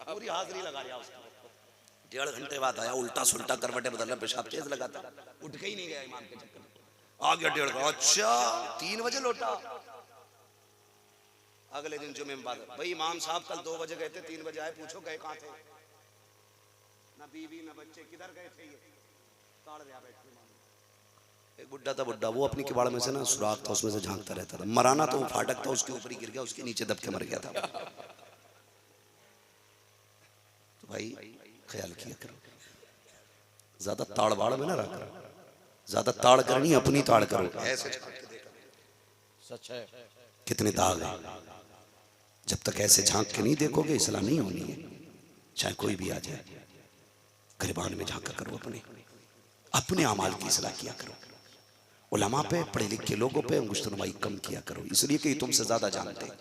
पूरी हाजिरी लगा रहा उसको। 1.5 घंटे बाद आया, उल्टा सुल्टा करवटे बदलना, पेशाब तेज लगाता, उठ के ही नहीं गया इमाम के चक्कर में। आ गया 1.5 घंटा, अच्छा 3 बजे लौटा। अगले दिन जुमे में बात, भाई इमाम साहब कल 2 बजे गए थे, 3 बजे आए, पूछो गए कहाँ थे? ना बीवी ना बच्चे, किधर गए थे? ये ताड़ दिया बैठे। एक बुड्ढा था, बुड्ढा वो अपनी किवाड़ में से ना सुराख था, उसमें से झांकता रहता था। मराना तो वो फाटक था, उसके ऊपर ही गिर गया, उसके नीचे दब के मर गया था। तो भाई ख्याल किया करो, ज्यादा ताड़ बाड़ में ना रहा करो, ज्यादा ताड़ करनी अपनी ताड़ करो। ऐसे सच है, कितने दाग है, जब तक ऐसे झांक के नहीं देखोगे इस्लाह नहीं होनी है। चाहे कोई भी आ जाए, गिरबान में झांका करो, अपने अमाल की इस्लाह किया करो। उलमा पे, पढ़े लिखे लोगों पे अंगुश्तनुमाई कम किया करो, इसलिए कि तुमसे ज्यादा जानते हैं।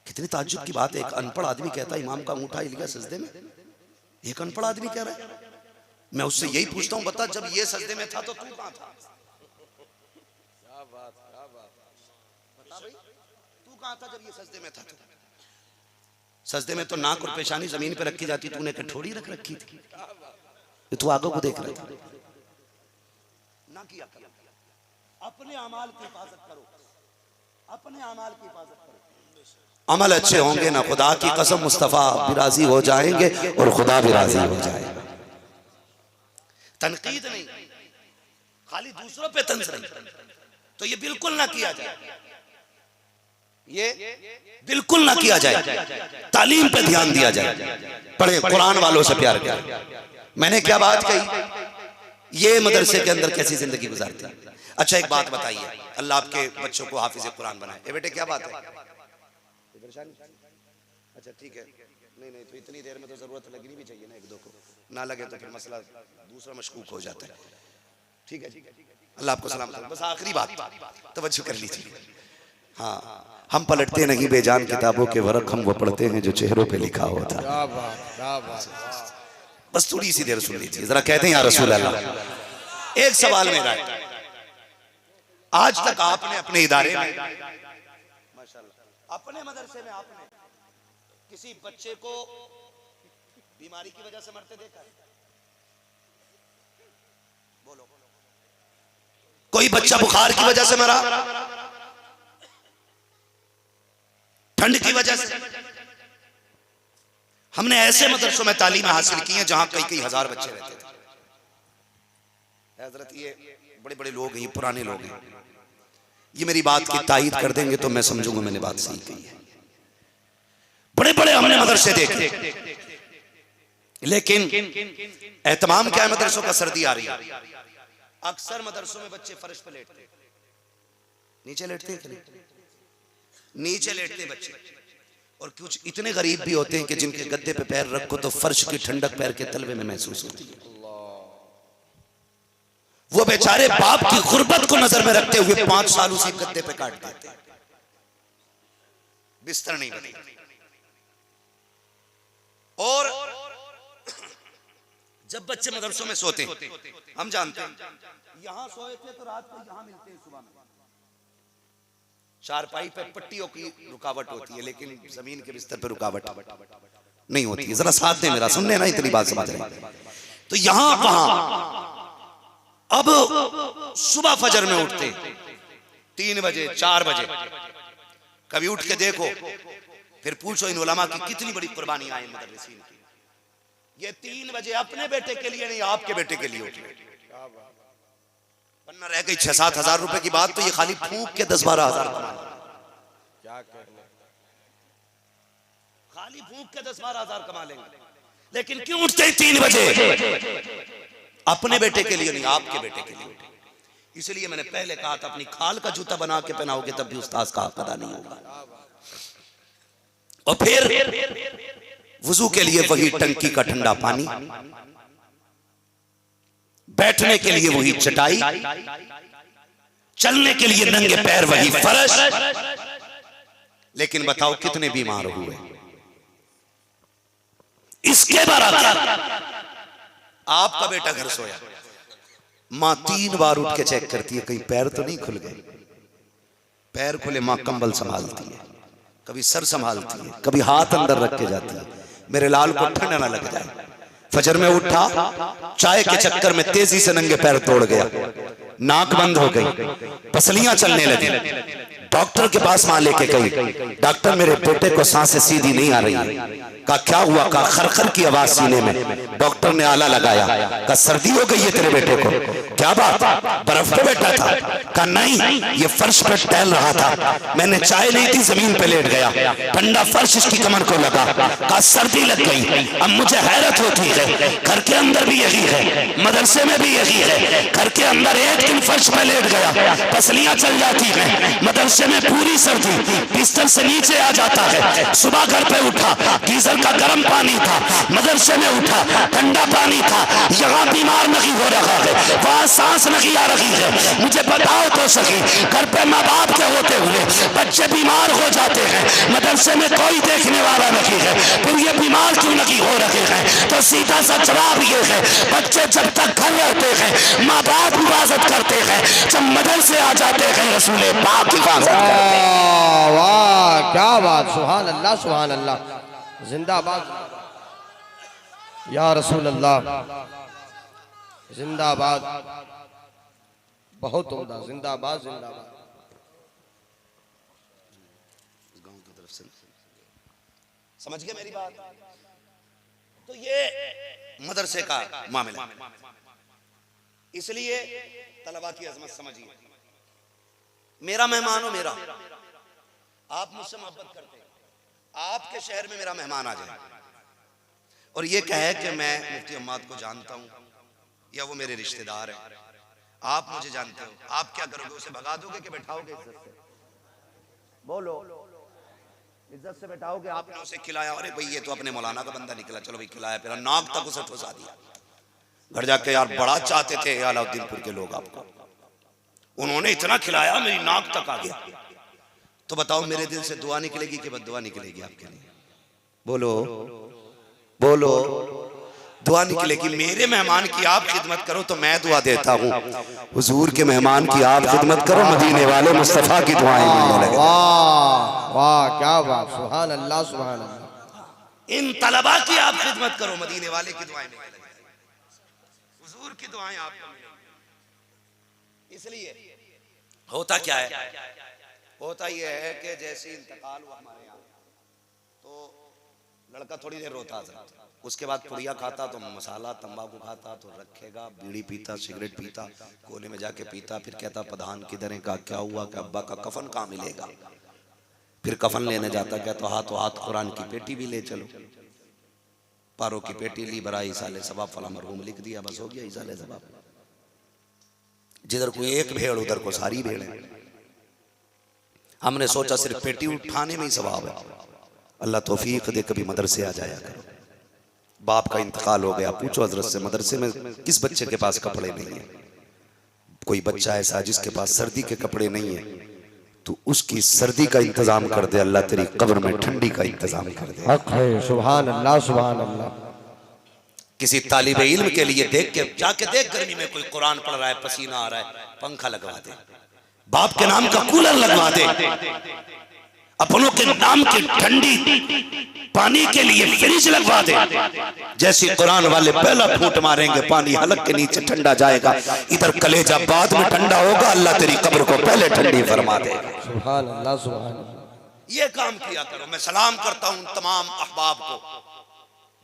कितनी ताज्जुब की बात है, एक अनपढ़ आदमी कहता है इमाम का अंगूठा हिल गया सजदे में। एक अनपढ़ आदमी कह रहा है, मैं उससे यही पूछता हूं, बता जब ये सजदे में था तो तू कहां था? क्या बात, क्या बात। बता भाई तू कहां था जब ये सजदे में था? तो सजदे में तो नाक और पेशानी जमीन पे रखी जाती, तूने कठोरी रख रखी थी, तू आगे को देख रहा था ना। किया करो, अपने अमाल की हिफाजत करो, अपने अमाल की हिफाजत करो। अमल अच्छे होंगे ना, खुदा की कसम मुस्तफा भी राजी हो जाएंगे और खुदा भी राजी हो जाएगा। तनकीद नहीं, खाली दूसरों पे तंज नहीं, तो ये बिल्कुल ना किया जाए, ये बिल्कुल ना किया जाए। तालीम पे ध्यान दिया जाए, पढ़े, कुरान वालों से प्यार करें। मैंने क्या बात कही, ये मदरसे के अंदर कैसी जिंदगी गुजारते हैं। अच्छा एक बात बताइए, अल्लाह आपके बच्चों को हाफिज कुरान बनाए। ए बेटे क्या बात है? अच्छा ठीक है, नहीं नहीं तो इतनी देर में तो जरूरत लगनी भी चाहिए ना, एक दो को ना लगे तो फिर मसला दूसरा मशकूक हो जाता है। ठीक है, अल्लाह आपको सलामत रखे। बस आखिरी बात तवज्जो कर लीजिए। हाँ, हम पलटते नहीं बेजान किताबों के वरक, हम वो पढ़ते हैं जो चेहरों पे लिखा होता। क्या बात, क्या बात। बस थोड़ी सी देर सुन लीजिए जरा, कहते हैं या रसूल अल्लाह। एक सवाल मेरा है, आज तक आपने अपने इदारे में, माशाल्लाह, अपने मदरसे में आपने किसी बच्चे को बीमारी की वजह से मरते देखा है? बोलो, कोई बच्चा बुखार की वजह से मरा, ठंड की वजह से? हमने ऐसे मदरसों में तालीम हासिल की है जहां कई कई हजार बच्चे रहते थे। हजरत ये बड़े बड़े लोग हैं, ये पुराने लोग हैं, ये मेरी बात की तायीद कर देंगे तो मैं समझूंगा मैंने बात सही कही है। बड़े बड़े हमने मदरसे देखे, लेकिन एहतमाम क्या है मदरसों का? सर्दी आ रही है, अक्सर मदरसों में बच्चे फर्श पर लेटते, नीचे लेटते हैं, नीचे लेटते बच्चे, और कुछ इतने गरीब भी होते हैं कि जिनके गद्दे पे पैर रखो तो फर्श की ठंडक पैर के तलवे में महसूस होती है। वो बेचारे बाप की गुर्बत को नजर में रखते हुए 5 साल उसी गद्दे पे काट देते, बिस्तर नहीं बने। और जब बच्चे मदरसों में सोते, हम जानते हैं यहां सोए थे तो रात को यहां मिलते हैं सुबह में। चारपाई पे पट्टियों की रुकावट होती है, लेकिन जमीन के बिस्तर पे रुकावट नहीं होती है। जरा साथ दे मेरा, सुनने ना इतनी बात समझ रहे। तो यहां वहां अब सुबह फजर में उठते 3 बजे 4 बजे, कभी उठ के देखो, फिर पूछो इन उलमा की कितनी बड़ी कुर्बानी आई मुदर्रिसीन की। ये 3 बजे अपने बेटे के लिए नहीं, आपके बेटे के लिए उठे, वरना रह गई 6-7 हजार रुपए की बात तो ये खाली फूंक के 10-12 हजार क्या करने, खाली फूंक के 10-12 हजार कमा लेंगे। लेकिन क्यों उठते 3 बजे? अपने बेटे के लिए नहीं, आपके बेटे के लिए। इसलिए मैंने पहले कहा था, अपनी खाल का जूता बना के पहनाओगे तब भी उस्ताद का हक अदा नहीं होगा। और फिर वुजू के लिए वही टंकी का ठंडा पानी, बैठने के लिए वही चटाई, चलने के लिए नंगे पैर वही फर्श। लेकिन बताओ कितने बीमार हुए? इसके बराबर आपका बेटा घर सोया, मां 3 बार उठ के चेक करती है कहीं पैर तो नहीं खुल गए। पैर खुले मां कंबल संभालती है, कभी सर संभालती है, कभी हाथ अंदर रख के जाती है, मेरे लाल को ठंड ना लग जाए। फजर में उठा, चाय के चक्कर में तेजी से नंगे पैर तोड़ गया, नाक बंद हो गई, पसलियां चलने लगी। डॉक्टर के पास मां लेके गई, डॉक्टर मेरे बेटे को सांसें सीधी नहीं आ रही। कहा क्या हुआ? कहा खरखर की आवाज सीने में। डॉक्टर ने आला लगाया, कहा सर्दी हो गई है तेरे बेटे को। क्या बात? बर्फ पे बैठा था? कहा नहीं, ये फर्श पर टहल रहा था, मैंने चाय नहीं थी, जमीन पे लेट गया, ठंडा फर्श इसकी कमर को लगा। कहा सर्दी लग गई। अब मुझे हैरत होती है, घर के अंदर भी यही है, मदरसे में भी यही है। घर के अंदर एक दिन फर्श पे लेट गया, पसलियां चल जाती हैं, मदरसे में पूरी सर्दी, बिस्तर से नीचे आ जाता है। सुबह घर पे उठा, गीजर का गर्म पानी था, मदरसे में उठा, ठंडा पानी था। यहाँ बीमार नहीं हो रहा है, वहाँ सांस नहीं आ रही है। मुझे बताओ तो सही, घर पे माँ बाप के होते हुए बच्चे बीमार हो जाते हैं, मदरसे में कोई देखने वाला नहीं है, फिर ये बीमार क्यों नहीं हो रहे हैं? तो सीधा सा जवाब ये है, बच्चे जब तक घर रहते हैं माँ बाप हिफाजत करते हैं, जब मदरसे आ जाते हैं रसूल पाक हिफाजत करते हैं। वाह क्या बात, सुभान अल्लाह, सुभान अल्लाह, जिंदाबाद या रसूल अल्लाह, जिंदाबाद, बहुत उम्दा, जिंदाबाद जिंदाबाद। गांव की तरफ से समझ गए मेरी बात? तो ये मदरसे का मामला, इसलिए तलबा की अजमत समझिए। मेरा मेहमान हो, मेरा, आप मुझसे मोहब्बत करते हैं, आपके शहर में मेरा मेहमान आ जाए और ये कहे कि मैं मुफ्ती अम्माद को जानता हूं, या वो मेरे रिश्तेदार हैं, आप मुझे जानते हो, आप क्या करोगे? उसे भगा दोगे कि बैठाओगे इज्जत से? बोलो, इज्जत से बैठाओगे? आपने उसे खिलाया, अरे भाई ये तो अपने मौलाना का बंदा निकला, चलो भाई खिलाया, फिर नाक तक उसे ठुसा दिया। घर जाके यार बड़ा चाहते थे अलाउद्दीनपुर के लोग आपको, उन्होंने इतना खिलाया मेरी नाक तक आ गया। तो बताओ मेरे दिल से दुआ निकलेगी कि बद्दुआ निकलेगी आपके लिए? बोलो बोलो, दुआ निकलेगी। मेरे मेहमान की आप खिदमत करो तो मैं दुआ देता हूँ, हुजूर के मेहमान की आप खिदमत करो, मदीने वाले मुस्तफा की दुआएं मिलने लगे। वाह वाह, क्या बात, सुभान अल्लाह सुभान अल्लाह। इन तलबा की आप खिदमत करो, मदीने वाले की दुआएं मिलने लगे, हुजूर की दुआएं आपको मिलेंगी। इसलिए होता क्या है, होता यह है कि जैसे इंतकाल हुआ हमारे यहाँ, तो लड़का थोड़ी देर रोता था, उसके बाद पुड़िया खाता तो मसाला तंबाकू खाता तो रखेगा, बीड़ी पीता, सिगरेट पीता, कोने में जाके पीता, फिर कहता प्रधान किधर है, का क्या हुआ, कि अब्बा का कफन कहाँ मिलेगा? फिर कफन लेने जाता, क्या तो हाथ कुरान की पेटी भी ले चलो, पारों की पेटी ली, बरा इसाले सवाब फला मरहूम लिख दिया, बस हो गया इसाले सवाब। जिधर कोई एक भेड़ उधर को सारी भेड़ है। हमने सोचा सिर्फ पेटी उठाने में ही सवाब है। अल्लाह तौफीक दे कभी मदरसे आ जाया करो। बाप का इंतकाल हो गया, पूछो हजरत से मदरसे में किस बच्चे के पास कपड़े नहीं है? कोई बच्चा ऐसा जिसके पास सर्दी के कपड़े नहीं है, तो उसकी सर्दी का इंतजाम कर दे, अल्लाह तेरी कब्र में ठंडी का इंतजाम कर दे। सुभान अल्लाह सुभान अल्लाह। किसी तालिबे इल्म के लिए देख के जाके देख, गर्मी में कोई कुरान पढ़ रहा है, पसीना आ रहा है, पंखा लगवा दे, बाप के नाम का कूलर लगवा दे, अपनों के नाम की ठंडी पानी के लिए फ्रिज लगवा दे। जैसे कुरान वाले पहला फूट मारेंगे, पानी हलक के नीचे ठंडा जाएगा, इधर कलेजा बाद में ठंडा होगा, अल्लाह तेरी कब्र को पहले ठंडी फरमा देगा। सुभान अल्लाह सुभान अल्लाह। ये काम किया करो। मैं सलाम करता हूँ तमाम अहबाब को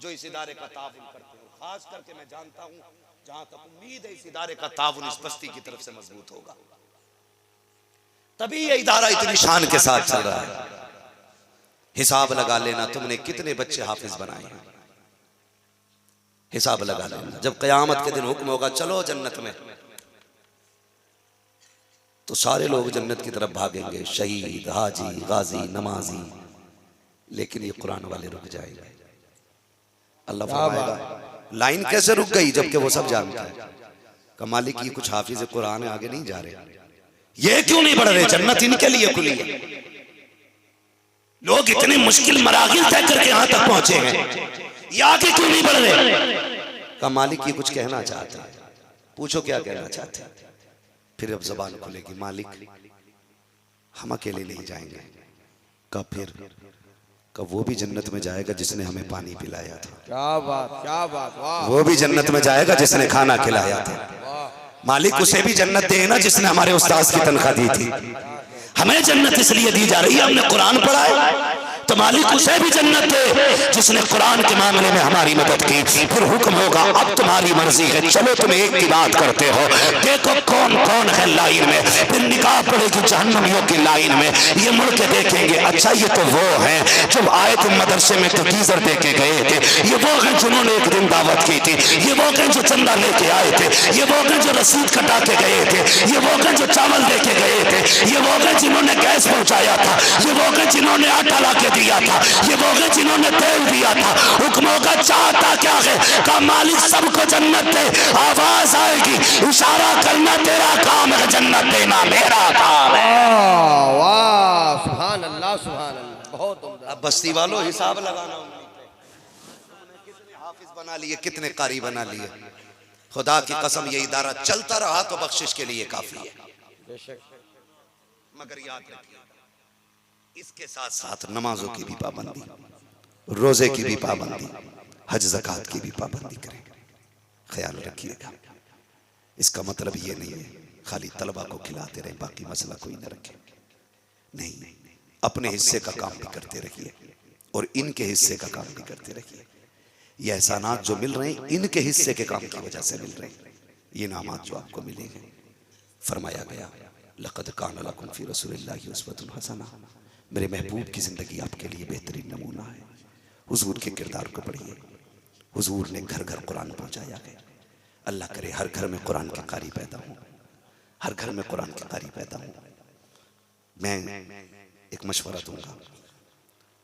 जो इस इदारे का ताउन करते हो, खास करके मैं जानता हूँ जहां तक उम्मीद है इस इदारे का ताउन इस बस्ती की तरफ से मजबूत होगा, तभी ये इदारा इतनी शान के साथ चल रहा है। हिसाब लगा लेना तुमने कितने बच्चे हाफिज बनाए हैं, हिसाब लगा लेना। जब कयामत के दिन हुक्म होगा चलो जन्नत में, तो सारे लोग जन्नत की तरफ भागेंगे, शहीद, हाजी, गाजी, नमाजी, लेकिन ये कुरान वाले रुक जाएंगे। अल्लाह फरमाएगा लाइन कैसे रुक गई, जबकि वो सब जानते हैं कि मालिक ये कुछ हाफिज कुरान आगे नहीं जा रहे, ये क्यों नहीं बढ़ रहे? जन्नत इनके लिए खुली है, लोग इतनी मुश्किल मराहिल तय करके यहां तक पहुंचे हैं, ये आगे क्यों नहीं बढ़ रहे? का मालिक ये कुछ कहना चाहते हैं, पूछो क्या कहना चाहते हैं। फिर अब जबान खुलेगी, मालिक हम अकेले नहीं जाएंगे। कब? फिर कब? वो भी जन्नत में जाएगा जिसने हमें पानी पिलाया था। क्या बात, क्या बात, वाह। वो भी जन्नत में जाएगा जिसने खाना खिलाया था। मालिक उसे भी जन्नत देना जिसने हमारे उस्ताद की तनख्वाह दी थी। हमें जन्नत इसलिए दी जा रही है हमने कुरान पढ़ा है, तो मालिक उसे भी जन्नत दे जिसने कुरान के मामले में हमारी मदद की। फिर हुक्म होगा अब तुम्हारी मर्जी है, चलो तुम एक की बात करते हो, देखो कौन कौन है लाइन में। फिर निकाह पड़ेगी जहन्नमियों की लाइन में, ये मुड़ के देखेंगे, अच्छा ये तो वो हैं जब आए थे मदरसे में तो गीजर दे के गए थे, ये वो हैं जिन्होंने एक दिन दावत की थी, ये वो हैं जो चंदा लेके आए थे, ये वो हैं जो रसीद कटा के गए थे, ये वो हैं जो चावल दे के गए थे, ये वो हैं जिन्होंने गैस पहुंचाया था, ये वो हैं जिन्होंने आटा ला के दिया था, ये वो हैं जिन्होंने तेल दिया था। हुक्मों का चाहता क्या है का मालिक सबको जन्नत दे। आवाज आएगी, इशारा करना तेरा काम है, जन्नत देना मेरा काम है। वाह सुभान अल्लाह सुभान अल्लाह, बहुत उम्दा। अब बस्ती वालों हिसाब लगाना, कितने हाफिज बना लिए, कितने कारी बना लिए। खुदा की कसम ये इदारा चलता रहा तो बख्शिश के लिए काफी है, मगर याद रखिए इसके साथ साथ नमाजों की भी पाबंदी, रोजे की भी पाबंदी, हज ज़कात की भी पाबंदी करें। ख्याल रखिएगा, इसका मतलब ये नहीं है खाली तलबा को खिलाते रहे बाकी मसला कोई न रखे, नहीं, अपने हिस्से का काम भी करते रहिए और इनके हिस्से का काम भी करते रहिए। ये एहसानात जो मिल रहे हैं इनके हिस्से के काम की वजह से मिल रहे हैं, ये इनामात जो आपको मिलेंगे। फरमाया गया लक़द कान लकुम फ़ी रसूलिल्लाहि उस्वतुन हसना, मेरे महबूब की ज़िंदगी आपके लिए बेहतरीन नमूना है। हुजूर के किरदार को पढ़िए, हुजूर ने घर घर कुरान पहुँचाया है, अल्लाह करे हर घर में कुरान के कारी पैदा हो, हर घर में कुरान के कारी पैदा हो। मैं एक मशवरा दूंगा,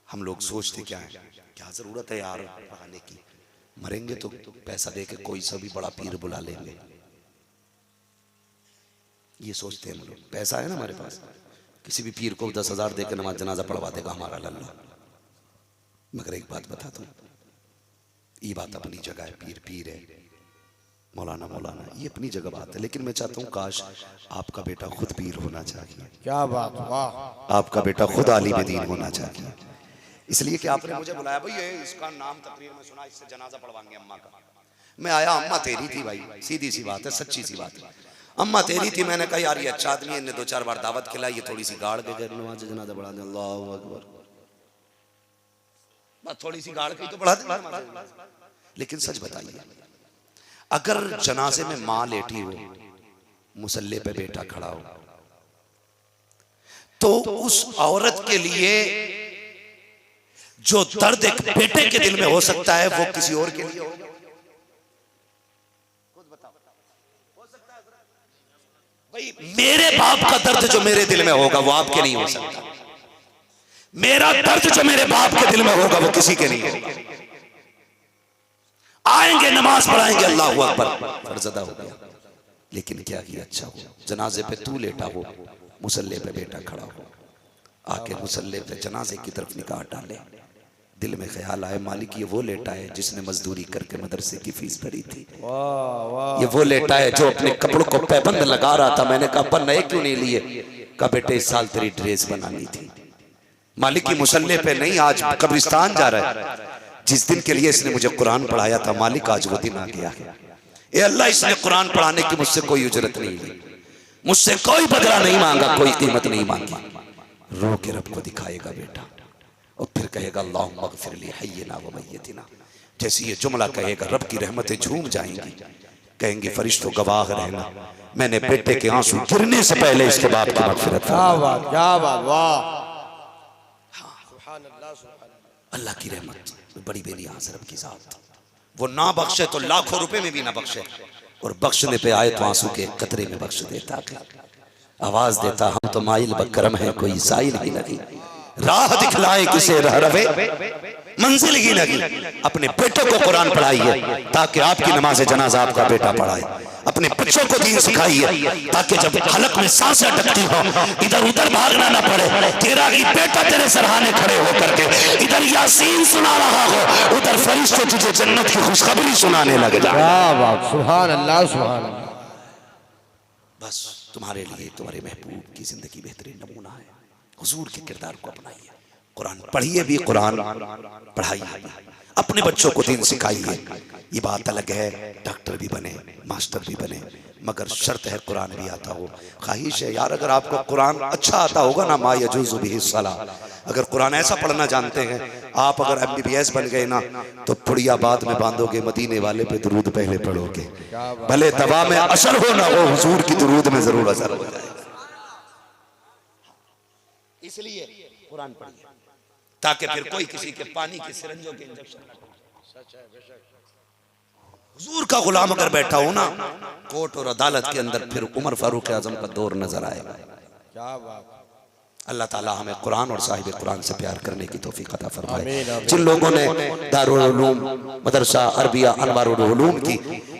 हम लोग सोचते क्या है, क्या जरूरत है यार पढ़ाने की, मरेंगे तो पैसा दे के कोई सा भी बड़ा पीर बुला लेंगे, ये सोचते हैं हम लोग। पैसा है ना हमारे पास, किसी भी पीर को 10,000 दे के नमाज जनाजा पढ़वा देगा हमारा लल्ला। मगर एक बात बता दूं, ये बात अपनी जगह है, पीर पीर है, मौलाना मौलाना, ये अपनी जगह बात है। लेकिन मैं चाहता हूँ काश आपका बेटा खुद पीर होना चाहिए। क्या बात, वाह। आपका बेटा खुद आलिम दीन होना चाहिए। इसलिए कि आपने मुझे बुलाया, भाई ये इसका नाम तकरीर में सुना, इससे जनाजा पढ़वाएंगे अम्मा का। मैं आया, अम्मा तेरी थी भाई, सीधी सी बात है, सच्ची सी बात है, अम्मा तेरी थी। मैंने कहा यार ये अच्छा आदमी है, 2-4 बार दावत खिलाई, ये थोड़ी सी गाड़ के नमाज जनाजा पढ़ा दे। अल्लाह अकबर, बस थोड़ी सी गाड़ के तो पढ़ा दे। लेकिन सच बताइए, अगर जनाजे में माँ लेटी हो, मुसल्ले पे बेटा खड़ा हो, तो उस औरत के लिए जो दर्द एक बेटे के दिल में हो सकता है वो किसी और के लिए होगा। भाई मेरे बाप का दर्द जो मेरे दिल में होगा वो आपके नहीं हो सकता, मेरा दर्द जो मेरे बाप के दिल में होगा वो किसी के नहीं होगा। आएंगे नमाज पढ़ाएंगे, अल्लाह अकबर, फर्ज अदा हो गया। लेकिन क्या किया, अच्छा हो जनाजे पे तू लेटा हो, मुसल्ले पे बेटा खड़ा हो, आके मुसल्ले पे जनाजे की तरफ निगाह डाले, दिल में ख्याल आए मालिक ये वो लेटा है जिसने मजदूरी करके मदरसे की फीस भरी थी, ये वो लेटा है जो अपने कपड़ों को पैबंद लगा रहा था। मैंने कहा अपन नए क्यों नहीं लिए, कहा बेटे इस साल तेरी ड्रेस बनानी थी। मालिक की मुसल्ले पे नहीं, आज कब्रिस्तान जा रहा है। जिस दिन के लिए इसने मुझे कुरान पढ़ाया था मालिक, आज वो दिन आ गया है। ए अल्लाह, इसने कुरान पढ़ाने की मुझसे कोई उजरत नहीं ली, मुझसे कोई बदला नहीं मांगा, कोई कीमत नहीं मांगी। रो के रब को दिखाएगा बेटा, और फिर कहेगा अल्लाहुम्मा अग़फिर ली हय्यिना व मय्यितिना। जैसे ये जुमला कहेगा रब की रहमतें झूम जाएंगी, कहेंगे फरिश्तों गवाह रहना, मैंने बेटे के आंसू गिरने से पहले इसके बाप की मग़फ़िरत फरमाई। क्या बात, वाह। अल्लाह की रहमत बड़ी बेनियाज़ रब की ज़ात, वो ना बख्शे तो लाखों रुपए में भी ना बख्शे, और बख्शने पे आए तो आंसू के कतरे में बख्श देता, आवाज देता हम तो माइल बकरम है, कोई साइल ही नहीं, राह दिखलाए किसे रह रवे, मंजिल ही नहीं। अपने बेटों को कुरान पढ़ाइए ताकि आपकी नमाज जनाजा आपका बेटा पढ़ाए, अपने बच्चों को दीन सिखाइए ताकि जब हलक में सांसें अटकती हो इधर उधर भागना ना पड़े, तेरा ही बेटा तेरे सराहने खड़े होकर के इधर यासीन सुना रहा हो, उधर फरिश्ते तुझे जन्नत की खुशखबरी सुनाने लग जाए। सुभान अल्लाह, सुभान अल्लाह। बस तुम्हारे लिए तुम्हारे महबूब की जिंदगी बेहतरीन नमूना है, हुजूर के किरदार को अपनाइए, कुरान पढ़िए भी, कुरान पढ़ाइए, अपने बच्चों को दीन सिखाइए। ये बात अलग है डॉक्टर भी बने, मास्टर भी बने, मगर शर्त है कुरान भी आता हो। ख्वाहिश है यार अगर आपको कुरान अच्छा आता होगा ना, मा यजूज़ु बिही सलाह, अगर कुरान ऐसा पढ़ना जानते हैं आप, अगर MBBS बन गए ना तो पुड़िया बाद में बांधोगे, मदीने वाले पे दुरूद पहले पढ़ोगे, भले दवा में असर हो ना हो, हुजूर की दुरूद में जरूर असर हो जाएगा। इसलिए कुरान पढ़िए ताकि फिर कोई किसी के पानी के सिरंजों के इंजेक्शन, हुजूर का गुलाम अगर बैठा हो ना कोर्ट और अदालत के अंदर, फिर उमर फारूक आजम का दौर नजर आएगा। क्या बात। अल्लाह ताला हमें कुरान और साहिब कुरान से प्यार करने की तौफीक अता फरमाए। जिन लोगों ने दारुल उलूम मदरसा अरबिया अनवारुल उलूम की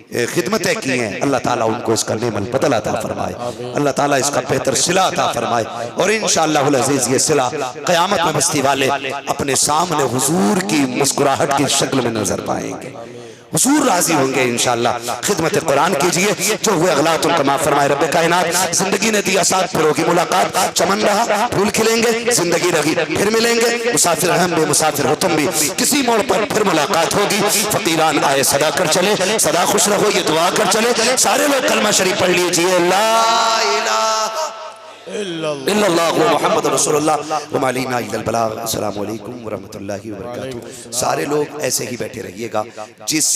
खिदमतें की हैं, अल्लाह ताला उनको इसका नेमल बदल अता फरमाए, अल्लाह ताला इसका बेहतर सिला अता फरमाए, और इंशाअल्लाह अज़ीज़ ये सिला क़यामत में बस्ती वाले अपने सामने हुजूर की मुस्कुराहट की शक्ल में नजर पाएंगे, हुजूर राजी होंगे इंशाअल्लाह। खिदमत कुरान कीजिए, जो हुए अगलात उनका माफ फरमाए रब्बे कायनात। जिंदगी ने दिया साथ, फिर होगी मुलाकात, चमन रहा फूल खिलेंगे, जिंदगी रही फिर मिलेंगे, मुसाफिर हम भी मुसाफिर हो तुम भी, किसी मोड़ पर फिर मुलाकात होगी। फकीरान आए सदा कर चले, सदा खुश रहो ये दुआ कर चले। सारे लोग कलमा शरीफ पढ़ लीजिए, ला इलाहा इल्लल्लाह मुहम्मद रसूलुल्लाह व मा अलैना इल्लल बलाग। अस्सलामु अलैकुम व रहमतुल्लाहि व बरकातुहू। सारे लोग ऐसे ही बैठे रहिएगा, जिस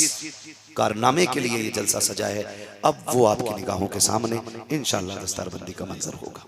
कारनामे के लिए ये जलसा सजा है अब वो आपकी निगाहों के सामने इंशाअल्लाह दस्तारबंदी का मंजर होगा।